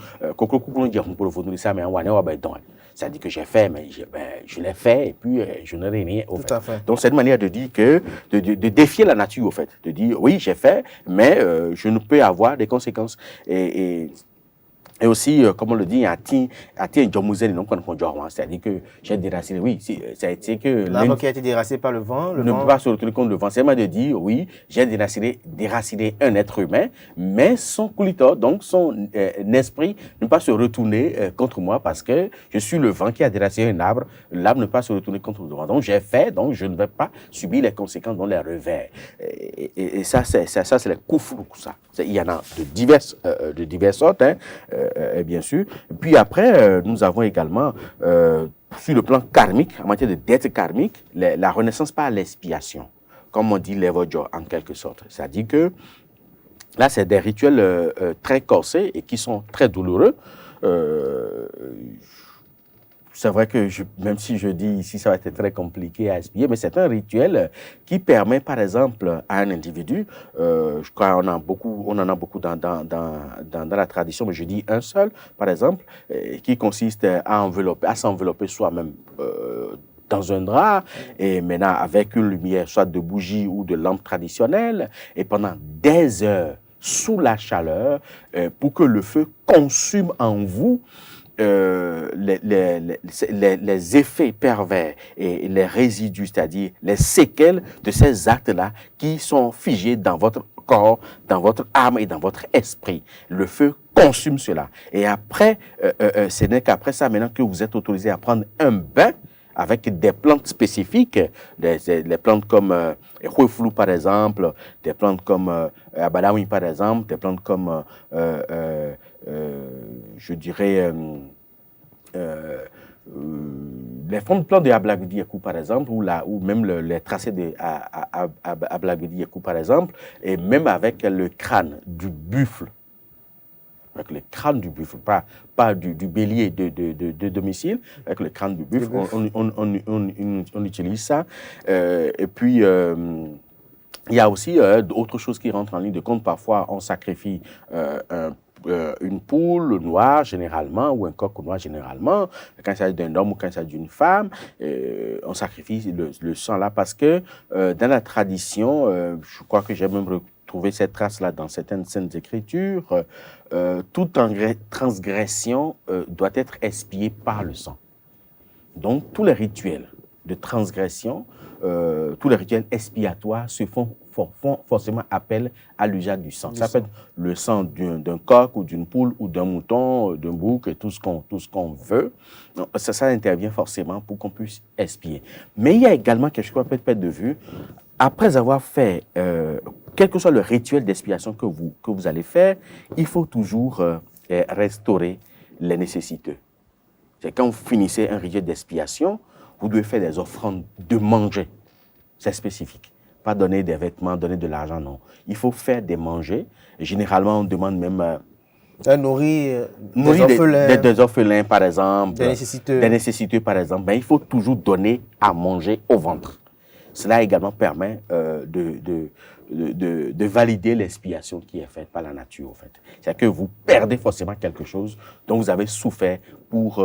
ça dit que j'ai fait, mais je l'ai fait, et puis je n'ai rien au fait. Donc, c'est une manière de dire que, de défier la nature, au fait. De dire, oui, j'ai fait, mais je ne peux avoir des conséquences. Et Et aussi, comme on le dit, c'est-à-dire que j'ai déraciné, oui, c'est que... L'arbre qui a été déraciné par le vent, ne peut pas se retourner contre le vent. C'est de dire, oui, j'ai déraciné un être humain, mais son clitor, donc son esprit, ne peut pas se retourner contre moi parce que je suis le vent qui a déraciné un arbre. L'arbre ne peut pas se retourner contre le vent. Donc j'ai fait, donc je ne vais pas subir les conséquences, dans les revers. Et ça, c'est les koufrou, ça. Il y en a de diverses sortes, hein, bien sûr. Puis après, nous avons également, sur le plan karmique, en matière de dette karmique, la renaissance par l'expiation, comme on dit l'Evojo en quelque sorte. C'est-à-dire que là, c'est des rituels très corsés et qui sont très douloureux. C'est vrai que même si je dis ici, ça va être très compliqué à expliquer, mais c'est un rituel qui permet, par exemple, à un individu, je crois qu'on on en a beaucoup dans la tradition, mais je dis un seul, par exemple, qui consiste à s'envelopper soi-même dans un drap, et maintenant avec une lumière, soit de bougie ou de lampe traditionnelle, et pendant des heures, sous la chaleur, pour que le feu consume en vous les effets pervers et les résidus, c'est-à-dire les séquelles de ces actes-là qui sont figés dans votre corps, dans votre âme et dans votre esprit. Le feu consume cela. Et après, ce n'est qu'après ça maintenant que vous êtes autorisé à prendre un bain avec des plantes spécifiques, des plantes comme Hueflou par exemple, des plantes comme Abadawi par exemple, des plantes comme, je dirais, les plantes de Ablagudi-Yekou par exemple, ou même les tracés de Ablagudi-Yekou par exemple, et même avec le crâne du buffle. Avec le crâne du buffle, pas du bélier de domicile, avec le crâne du buffle, on utilise ça. Et puis, il y a aussi autre chose qui rentre en ligne de compte. Parfois, on sacrifie une poule noire généralement, ou un coq noir généralement, quand il s'agit d'un homme ou quand il s'agit d'une femme, on sacrifie le sang là parce que dans la tradition, je crois que j'ai même retrouvé cette trace-là dans certaines saintes écritures, toute transgression doit être expiée par le sang. Donc tous les rituels de transgression, tous les rituels expiatoires se font forcément appel à l'usage du sang. Ça peut être le sang d'un coq ou d'une poule ou d'un mouton, d'un bouc, et tout ce qu'on veut. Donc, ça intervient forcément pour qu'on puisse expier. Mais il y a également quelque chose qu'on peut perdre de vue. Après avoir fait, quel que soit le rituel d'expiation que vous allez faire, il faut toujours restaurer les nécessités. C'est quand vous finissez un rituel d'expiation, vous devez faire des offrandes de manger. C'est spécifique. Pas donner des vêtements, donner de l'argent, non. Il faut faire des manger. Généralement, on demande même... nourrir des orphelins, par exemple. Des nécessiteux. Des nécessiteux, par exemple. Ben, il faut toujours donner à manger au ventre. Cela également permet de valider l'expiation qui est faite par la nature, en fait. C'est-à-dire que vous perdez forcément quelque chose dont vous avez souffert pour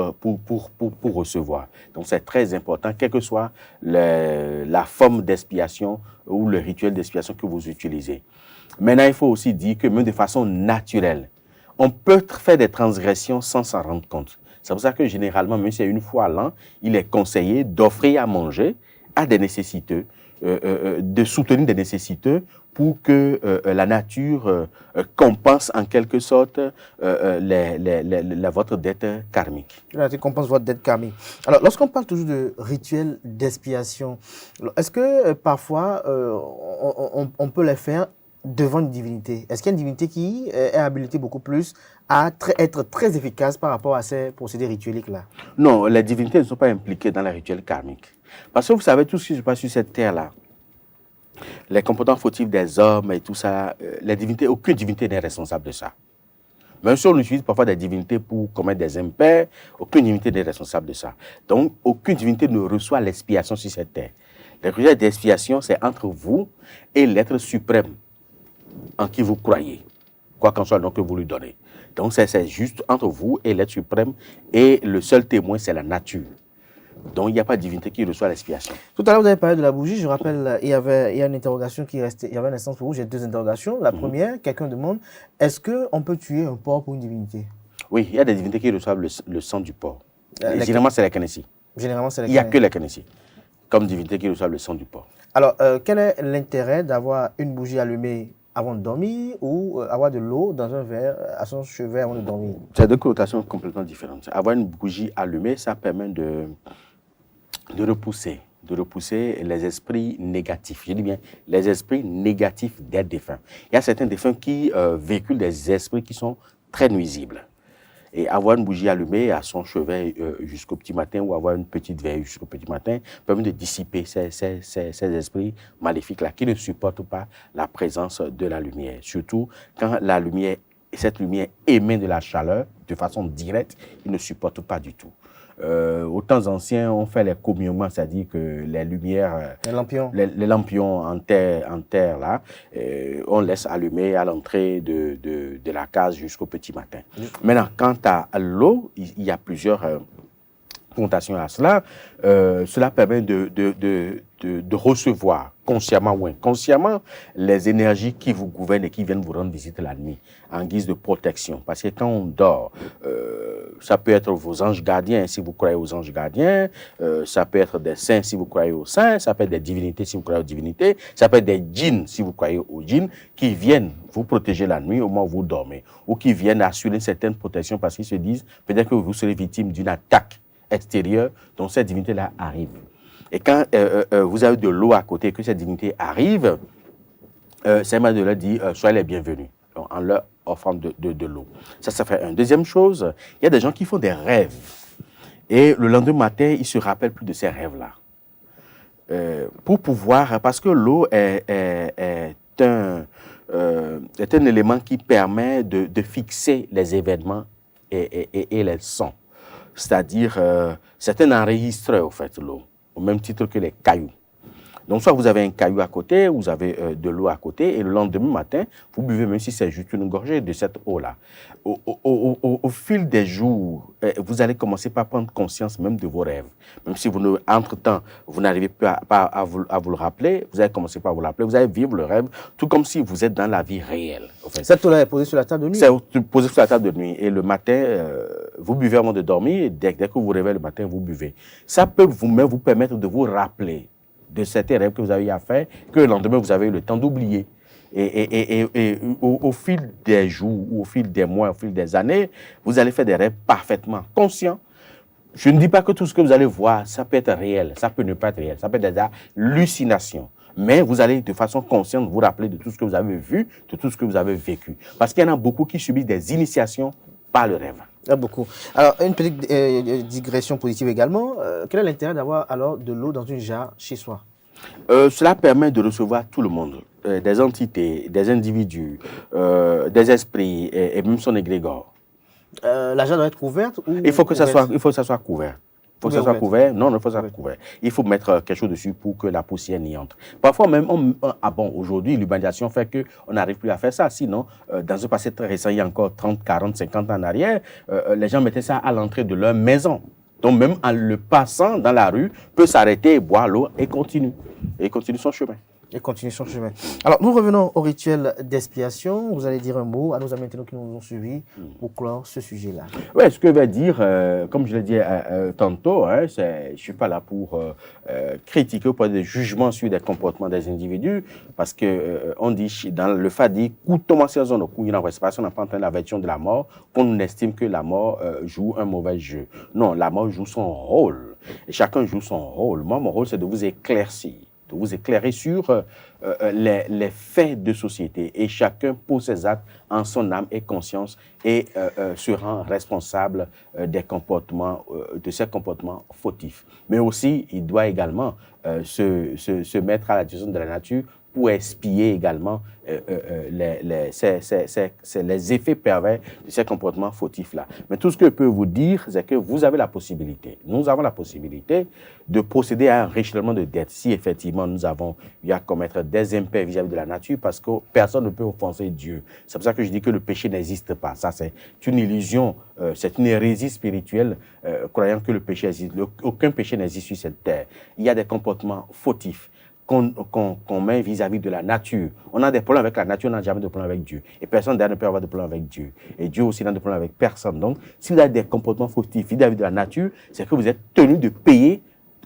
recevoir. Donc, c'est très important, quelle que soit la forme d'expiation ou le rituel d'expiation que vous utilisez. Maintenant, il faut aussi dire que même de façon naturelle, on peut faire des transgressions sans s'en rendre compte. C'est pour ça que généralement, même si c'est une fois à l'an, il est conseillé d'offrir à manger à des nécessiteux, de soutenir des nécessiteux pour que la nature compense en quelque sorte votre dette karmique. La nature compense votre dette karmique. Alors, lorsqu'on parle toujours de rituel d'expiation, est-ce que parfois on peut les faire devant une divinité? Est-ce qu'il y a une divinité qui est habilitée beaucoup plus à être très efficace par rapport à ces procédés ritueliques-là? Non, les divinités ne sont pas impliquées dans les rituels karmiques. Parce que vous savez, tout ce qui se passe sur cette terre-là, les comportements fautifs des hommes et tout ça, les divinités, aucune divinité n'est responsable de ça. Même si on utilise parfois des divinités pour commettre des impairs, aucune divinité n'est responsable de ça. Donc, aucune divinité ne reçoit l'expiation sur cette terre. Le rituel d'expiation, c'est entre vous et l'être suprême en qui vous croyez, quoi qu'en soit le nom que vous lui donnez. Donc, c'est juste entre vous et l'être suprême, et le seul témoin, c'est la nature. Donc, il n'y a pas de divinité qui reçoit l'expiation. Tout à l'heure, vous avez parlé de la bougie. Je rappelle, il y a une interrogation qui restait. Il y avait un instant pour vous. J'ai deux interrogations. La première, quelqu'un demande, est-ce qu'on peut tuer un porc pour une divinité? Oui, il y a des divinités qui reçoivent le sang du porc. Généralement, c'est les Kenessi. Généralement, c'est les Il n'y a que les Kenessi comme divinité qui reçoivent le sang du porc. Alors, quel est l'intérêt d'avoir une bougie allumée avant de dormir ou avoir de l'eau dans un verre à son chevet avant de dormir? C'est deux connotations complètement différentes. Avoir une bougie allumée, ça permet de repousser les esprits négatifs. Je dis bien les esprits négatifs des défunts. Il y a certains défunts qui véhiculent des esprits qui sont très nuisibles. Et avoir une bougie allumée à son chevet jusqu'au petit matin ou avoir une petite veille jusqu'au petit matin permet de dissiper ces esprits maléfiques-là qui ne supportent pas la présence de la lumière. Surtout quand cette lumière émet de la chaleur de façon directe, ils ne supportent pas du tout. Aux temps anciens, on fait les communions, c'est-à-dire que les lumières, les lampions en terre là, on laisse allumer à l'entrée de la case jusqu'au petit matin. Maintenant, quant à l'eau, il y a plusieurs connotations à cela. Cela permet de recevoir consciemment ou inconsciemment les énergies qui vous gouvernent et qui viennent vous rendre visite la nuit en guise de protection. Parce que quand on dort, ça peut être vos anges gardiens si vous croyez aux anges gardiens, ça peut être des saints si vous croyez aux saints, ça peut être des divinités si vous croyez aux divinités, ça peut être des djinns si vous croyez aux djinns qui viennent vous protéger la nuit au moment où vous dormez ou qui viennent assurer une certaine protection parce qu'ils se disent peut-être que vous serez victime d'une attaque extérieure dont cette divinité-là arrive. Et quand vous avez de l'eau à côté et que cette divinité arrive, c'est mal de leur dire soyez les bienvenus en leur offrant de l'eau. Ça fait une deuxième chose. Il y a des gens qui font des rêves et le lendemain matin, ils ne se rappellent plus de ces rêves-là. Pour pouvoir, parce que l'eau est un élément qui permet de fixer les événements et les sons. C'est-à-dire, c'est un enregistreur, en fait, l'eau, au même titre que les cailloux. Donc, soit vous avez un caillou à côté, vous avez de l'eau à côté, et le lendemain matin, vous buvez, même si c'est juste une gorgée de cette eau-là. Au fil des jours, vous allez commencer par prendre conscience même de vos rêves. Même si entre-temps, vous n'arrivez pas à vous le rappeler, vous allez commencer par vous le rappeler, vous allez vivre le rêve, tout comme si vous êtes dans la vie réelle. En fait. Cette eau-là est posée sur la table de nuit? C'est posé sur la table de nuit. Et le matin, vous buvez avant de dormir, et dès que vous vous réveillez le matin, vous buvez. Ça peut vous-même vous permettre de vous rappeler de certains rêves que vous avez à faire, que le lendemain, vous avez eu le temps d'oublier. Et au fil des jours, ou au fil des mois, au fil des années, vous allez faire des rêves parfaitement conscients. Je ne dis pas que tout ce que vous allez voir, ça peut être réel, ça peut ne pas être réel, ça peut être des hallucinations. Mais vous allez de façon consciente vous rappeler de tout ce que vous avez vu, de tout ce que vous avez vécu. Parce qu'il y en a beaucoup qui subissent des initiations par le rêve. Il y a beaucoup. Alors, une petite digression positive également. Quel est l'intérêt d'avoir alors de l'eau dans une jarre chez soi? Cela permet de recevoir tout le monde, des entités, des individus, des esprits et même son égrégore. La jarre doit être couverte ou il faut que ça soit couvert. Il faut que ça soit couvert. Non, il faut que ça soit couvert. Il faut mettre quelque chose dessus pour que la poussière n'y entre. Parfois même, aujourd'hui, l'urbanisation fait qu'on n'arrive plus à faire ça. Sinon, dans un passé très récent, il y a encore 30, 40, 50 ans en arrière, les gens mettaient ça à l'entrée de leur maison. Donc même en le passant dans la rue, peut s'arrêter et boire l'eau et continue son chemin. Alors, nous revenons au rituel d'expiation. Vous allez dire un mot à nos amis internautes qui nous ont suivis pour clore ce sujet-là. Oui, ce que je vais dire, comme je l'ai dit tantôt, je ne suis pas là pour critiquer ou pour des jugements sur des comportements des individus, parce qu'on dit, dans le Fadi, on n'a pas entendu la version de la mort, qu'on estime que la mort joue un mauvais jeu. Non, la mort joue son rôle. Et chacun joue son rôle. Moi, mon rôle, c'est de vous éclaircir, de vous éclairer sur les faits de société. Et chacun pose ses actes en son âme et conscience et se rend responsable des comportements, de ses comportements fautifs. Mais aussi, il doit également se mettre à la disposition de la nature pour expier également les effets pervers de ces comportements fautifs-là. Mais tout ce que je peux vous dire, c'est que vous avez la possibilité, nous avons la possibilité de procéder à un enrichissement de dette si effectivement nous avons eu à commettre des impairs vis-à-vis de la nature, parce que personne ne peut offenser Dieu. C'est pour ça que je dis que le péché n'existe pas. Ça, c'est une illusion, c'est une hérésie spirituelle, croyant que le péché existe. Aucun péché n'existe sur cette terre. Il y a des comportements fautifs. qu'on met vis-à-vis de la nature. On a des problèmes avec la nature, on n'a jamais de problème avec Dieu. Et personne d'ailleurs ne peut avoir de problème avec Dieu. Et Dieu aussi n'a de problème avec personne. Donc, si vous avez des comportements fautifs vis-à-vis de la nature, c'est que vous êtes tenu de payer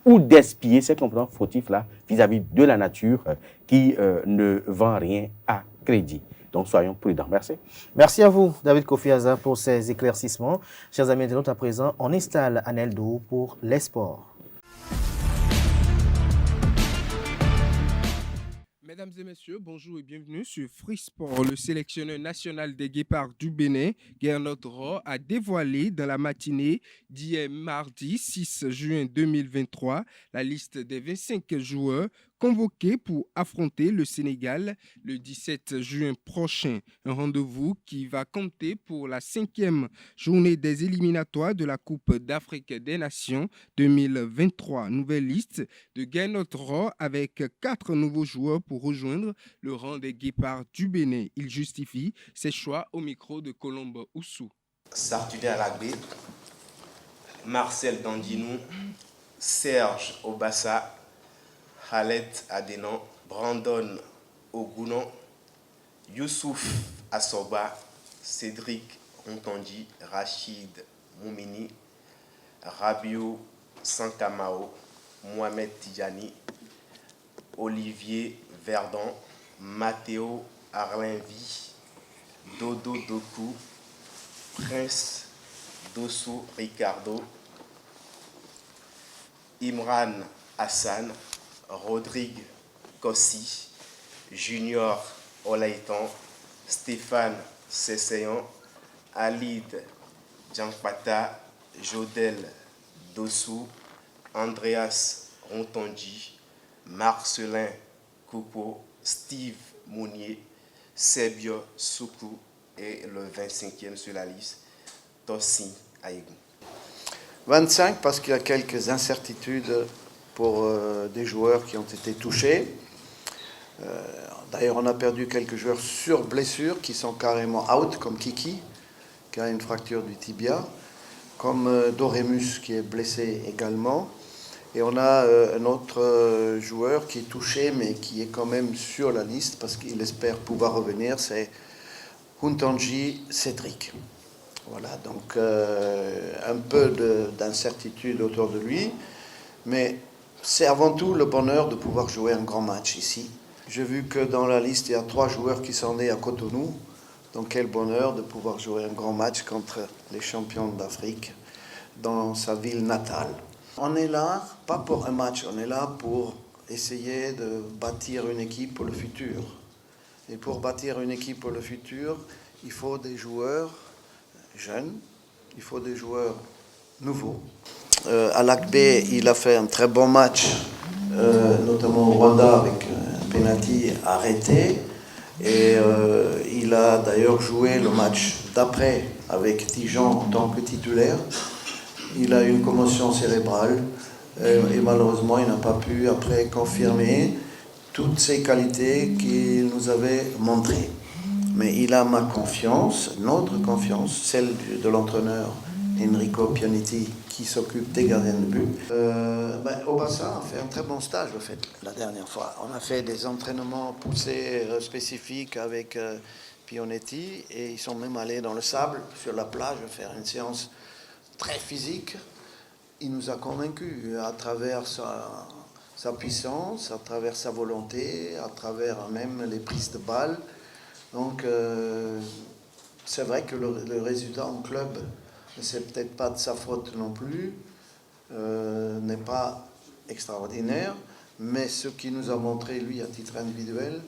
ou d'expier ces comportements fautifs-là vis-à-vis de la nature qui ne vend rien à crédit. Donc, soyons prudents. Merci. Merci à vous, David Kofi-Aza, pour ces éclaircissements. Chers amis internautes, à présent, on installe Aneldo pour les sports. Mesdames et messieurs, bonjour et bienvenue sur Free Sport. Le sélectionneur national des Guépards du Bénin, Gernot Rohr, a dévoilé dans la matinée d'hier mardi 6 juin 2023 la liste des 25 joueurs convoqués pour affronter le Sénégal le 17 juin prochain. Un rendez-vous qui va compter pour la 5e journée des éliminatoires de la Coupe d'Afrique des Nations 2023. Nouvelle liste de Gernot Rohr avec 4 nouveaux joueurs pour rejoindre le rang des Guépards du Bénin. Il justifie ses choix au micro de Colombe Oussou. Sartuné Alagbe, Marcel Dandinou, Serge Obassa, Khaled Adenan, Brandon Ogounon, Youssouf Assoba, Cédric Rontondi, Rachid Moumini, Rabiou Sankamao, Mohamed Tidjani, Olivier Verdon, Matteo Arlinvi, Dodo Doku, Prince Dossou Ricardo, Imran Hassan, Rodrigue Kossi, Junior Olaïtan, Stéphane Sesséan, Alid Djankpata, Jodel Dossou, Andreas Rontondi, Marcelin Koupo, Steve Mounier, Sebio Soukou et le 25e sur la liste, Tossi Aïgou. 25 parce qu'il y a quelques incertitudes pour des joueurs qui ont été touchés. D'ailleurs, on a perdu quelques joueurs sur blessure qui sont carrément out, comme Kiki, qui a une fracture du tibia, comme Doremus, qui est blessé également. Et on a un autre joueur qui est touché, mais qui est quand même sur la liste, parce qu'il espère pouvoir revenir, c'est Huntanji Cédric. Voilà, donc un peu d'incertitude autour de lui, mais c'est avant tout le bonheur de pouvoir jouer un grand match ici. J'ai vu que dans la liste, il y a 3 joueurs qui sont nés à Cotonou, donc quel bonheur de pouvoir jouer un grand match contre les champions d'Afrique dans sa ville natale. On est là, pas pour un match, on est là pour essayer de bâtir une équipe pour le futur. Et pour bâtir une équipe pour le futur, il faut des joueurs jeunes, il faut des joueurs nouveaux. Alagbe, il a fait un très bon match, notamment au Rwanda avec un penalty arrêté. Et il a d'ailleurs joué le match d'après avec Dijon en tant que titulaire. Il a eu une commotion cérébrale et malheureusement il n'a pas pu après confirmer toutes ses qualités qu'il nous avait montrées. Mais il a ma confiance, notre confiance, celle de l'entraîneur Enrico Pianetti qui s'occupe des gardiens de but. Obassa a fait un très bon stage en fait, la dernière fois. On a fait des entraînements poussés spécifiques avec Pianetti et ils sont même allés dans le sable, sur la plage, faire une séance très physique. Il nous a convaincus à travers sa puissance, à travers sa volonté, à travers même les prises de balles. Donc c'est vrai que le résultat en club, c'est peut-être pas de sa faute non plus, n'est pas extraordinaire, mais ce qu'il nous a montré lui à titre individuel,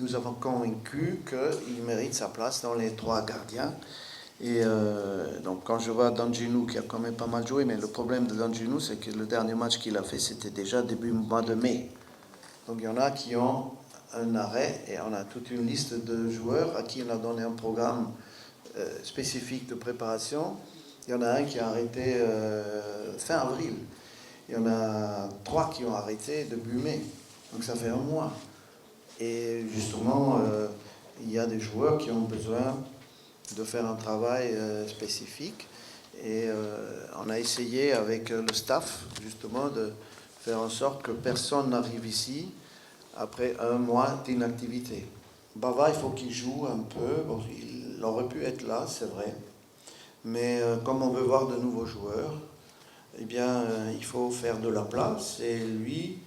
nous avons convaincu qu'il mérite sa place dans les 3 gardiens. Et donc quand je vois Danjinou qui a quand même pas mal joué, mais le problème de Danjinou c'est que le dernier match qu'il a fait c'était déjà début mois de mai. Donc il y en a qui ont un arrêt et on a toute une liste de joueurs à qui on a donné un programme spécifique de préparation. Il y en a un qui a arrêté fin avril. Il y en a 3 qui ont arrêté début mai. Donc ça fait un mois. Et justement, il y a des joueurs qui ont besoin de faire un travail spécifique. Et on a essayé avec le staff, justement, de faire en sorte que personne n'arrive ici après un mois d'inactivité. Bava, il faut qu'il joue un peu. Bon, il aurait pu être là, c'est vrai. Mais comme on veut voir de nouveaux joueurs, eh bien, il faut faire de la place. Et lui,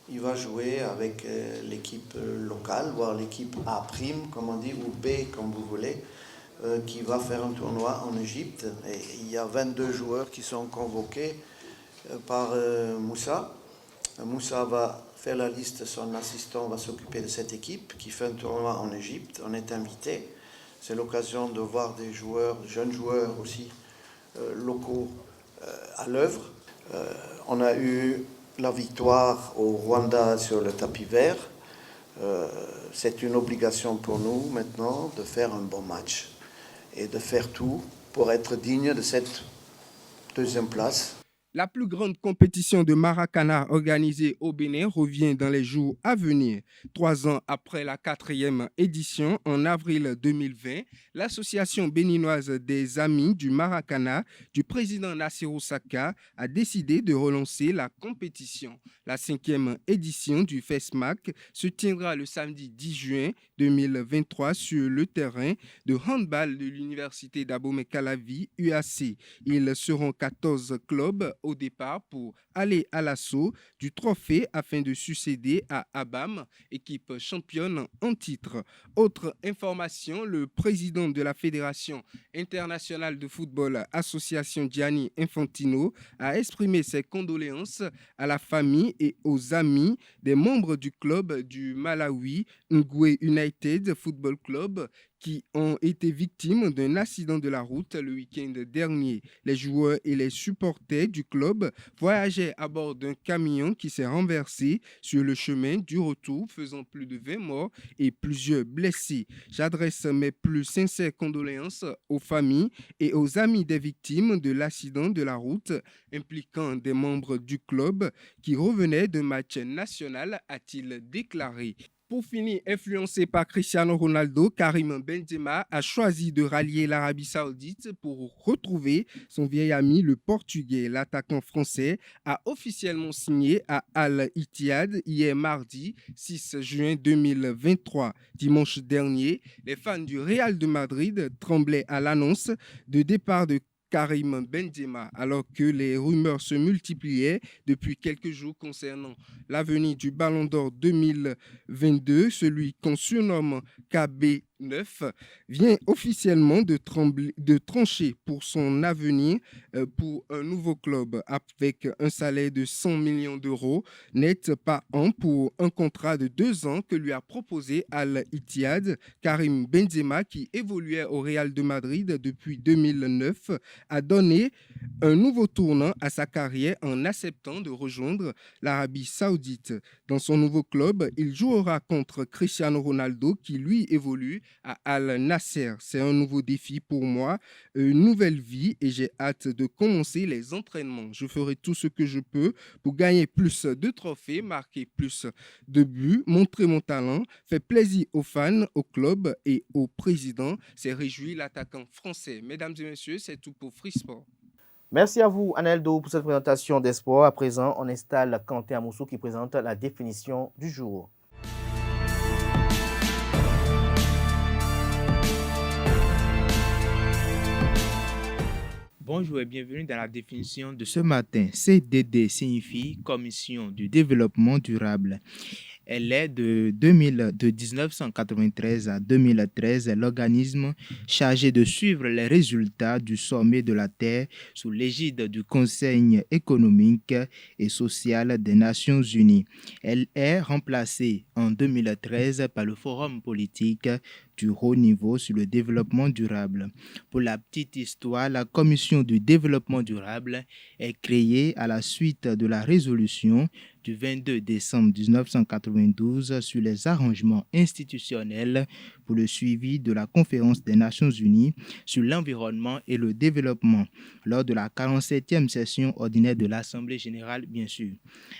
il va jouer avec l'équipe locale, voire l'équipe A', comme on dit, ou B, comme vous voulez, qui va faire un tournoi en Égypte. Et il y a 22 joueurs qui sont convoqués par Moussa. Moussa va faire la liste, son assistant va s'occuper de cette équipe qui fait un tournoi en Égypte. On est invité. C'est l'occasion de voir des joueurs, de jeunes joueurs aussi locaux à l'œuvre. On a eu la victoire au Rwanda sur le tapis vert. C'est une obligation pour nous maintenant de faire un bon match et de faire tout pour être digne de cette deuxième place. La plus grande compétition de Maracana organisée au Bénin revient dans les jours à venir. 3 ans après la 4e édition, en avril 2020, l'association béninoise des Amis du Maracana du président Nassirou Saka a décidé de relancer la compétition. La 5e édition du FESMAC se tiendra le samedi 10 juin 2023 sur le terrain de handball de l'université d'Abomey-Calavi, UAC. Ils seront 14 clubs au départ pour aller à l'assaut du trophée afin de succéder à Abam, équipe championne en titre. Autre information, le président de la Fédération internationale de football, Association Gianni Infantino, a exprimé ses condoléances à la famille et aux amis des membres du club du Malawi, Ngwe United Football Club, qui ont été victimes d'un accident de la route le week-end dernier. Les joueurs et les supporters du club voyageaient à bord d'un camion qui s'est renversé sur le chemin du retour, faisant plus de 20 morts et plusieurs blessés. J'adresse mes plus sincères condoléances aux familles et aux amis des victimes de l'accident de la route impliquant des membres du club qui revenaient d'un match national, a-t-il déclaré. Pour finir, influencé par Cristiano Ronaldo, Karim Benzema a choisi de rallier l'Arabie Saoudite pour retrouver son vieil ami, le Portugais. L'attaquant français a officiellement signé à Al-Ittihad hier mardi 6 juin 2023. Dimanche dernier, les fans du Real de Madrid tremblaient à l'annonce de départ de Karim Benzema, alors que les rumeurs se multipliaient depuis quelques jours concernant l'avenir du Ballon d'Or 2022, celui qu'on surnomme KB9 vient officiellement de trancher pour son avenir pour un nouveau club avec un salaire de 100 millions d'euros net par an pour un contrat de 2 ans que lui a proposé Al-Ittihad. Karim Benzema, qui évoluait au Real de Madrid depuis 2009, a donné un nouveau tournant à sa carrière en acceptant de rejoindre l'Arabie Saoudite. Dans son nouveau club, il jouera contre Cristiano Ronaldo qui lui évolue à Al-Nasser. C'est un nouveau défi pour moi, une nouvelle vie et j'ai hâte de commencer les entraînements. Je ferai tout ce que je peux pour gagner plus de trophées, marquer plus de buts, montrer mon talent, faire plaisir aux fans, au club et au président. C'est réjoui l'attaquant français. Mesdames et messieurs, c'est tout pour Free Sport. Merci à vous, Aneldo, pour cette présentation des sports. À présent, on installe Quentin Amoussou qui présente la définition du jour. Bonjour et bienvenue dans la définition de ce matin. CDD signifie Commission du développement durable. Elle est de 1993 à 2013 l'organisme chargé de suivre les résultats du sommet de la Terre sous l'égide du Conseil économique et social des Nations Unies. Elle est remplacée en 2013 par le Forum politique du haut niveau sur le développement durable. Pour la petite histoire, la Commission du développement durable est créée à la suite de la résolution du 22 décembre 1992 sur les arrangements institutionnels pour le suivi de la conférence des Nations Unies sur l'environnement et le développement lors de la 47e session ordinaire de l'Assemblée générale, bien sûr.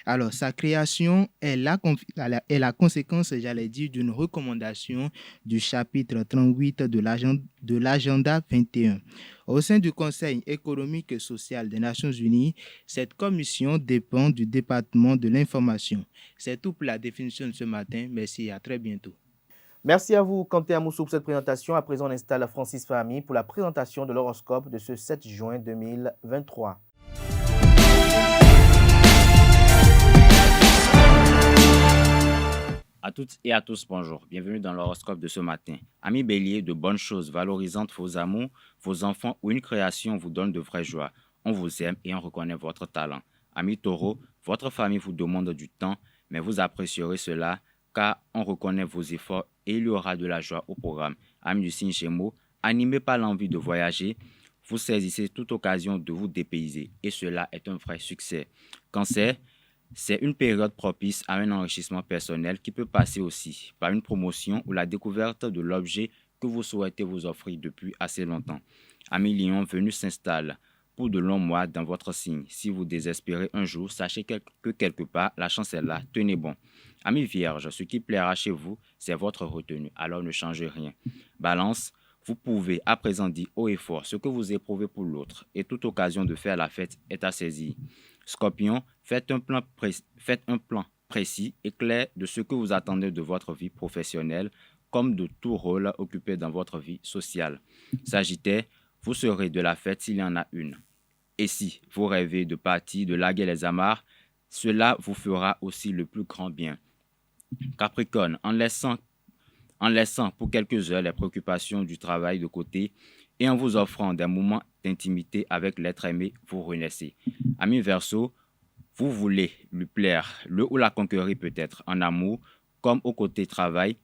Alors, sa création est la conséquence, j'allais dire, d'une recommandation du chapitre 38 de l'agenda 21. Au sein du Conseil économique et social des Nations Unies, cette commission dépend du département de l'information. C'est tout pour la définition de ce matin. Merci et à très bientôt. Merci à vous, Kanté Amoussou, pour cette présentation. À présent, on installe Francis Fahmi pour la présentation de l'horoscope de ce 7 juin 2023. À toutes et à tous, bonjour. Bienvenue dans l'horoscope de ce matin. Amis Bélier, de bonnes choses valorisantes vos amours, vos enfants ou une création vous donne de vraies joies. On vous aime et on reconnaît votre talent. Amis Taureau, votre famille vous demande du temps, mais vous apprécierez cela car on reconnaît vos efforts et il y aura de la joie au programme. Amis du signe Gémeaux, animés par l'envie de voyager, vous saisissez toute occasion de vous dépayser et cela est un vrai succès. Cancer, c'est une période propice à un enrichissement personnel qui peut passer aussi par une promotion ou la découverte de l'objet que vous souhaitez vous offrir depuis assez longtemps. Amis Lion, Vénus s'installe pour de longs mois dans votre signe. Si vous désespérez un jour, sachez que quelque part, la chance est là. Tenez bon. Amis Vierge, ce qui plaira chez vous, c'est votre retenue. Alors ne changez rien. Balance, vous pouvez à présent dire haut et fort ce que vous éprouvez pour l'autre et toute occasion de faire la fête est à saisir. Scorpion, faites un plan précis et clair de ce que vous attendez de votre vie professionnelle comme de tout rôle occupé dans votre vie sociale. Sagittaire, vous serez de la fête s'il y en a une. Et si vous rêvez de partir, de larguer les amarres, cela vous fera aussi le plus grand bien. Capricorne, en laissant pour quelques heures les préoccupations du travail de côté et en vous offrant des moments d'intimité avec l'être aimé, vous renaissez. Ami Verseau, vous voulez lui plaire, le ou la conquérir peut-être en amour comme au côté travail,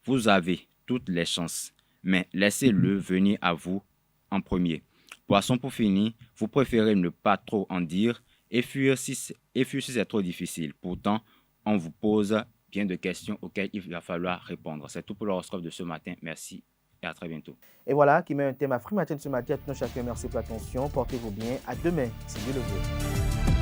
vous avez toutes les chances, mais laissez-le venir à vous en premier. Poisson pour finir, vous préférez ne pas trop en dire et fuir si c'est trop difficile. Pourtant, on vous pose bien de questions auxquelles il va falloir répondre. C'est tout pour l'horoscope de ce matin. Merci et à très bientôt. Et voilà qui met un thème à Free Matin de ce matin. À tous chacun, merci pour l'attention. Portez-vous bien. À demain, si Dieu le veut.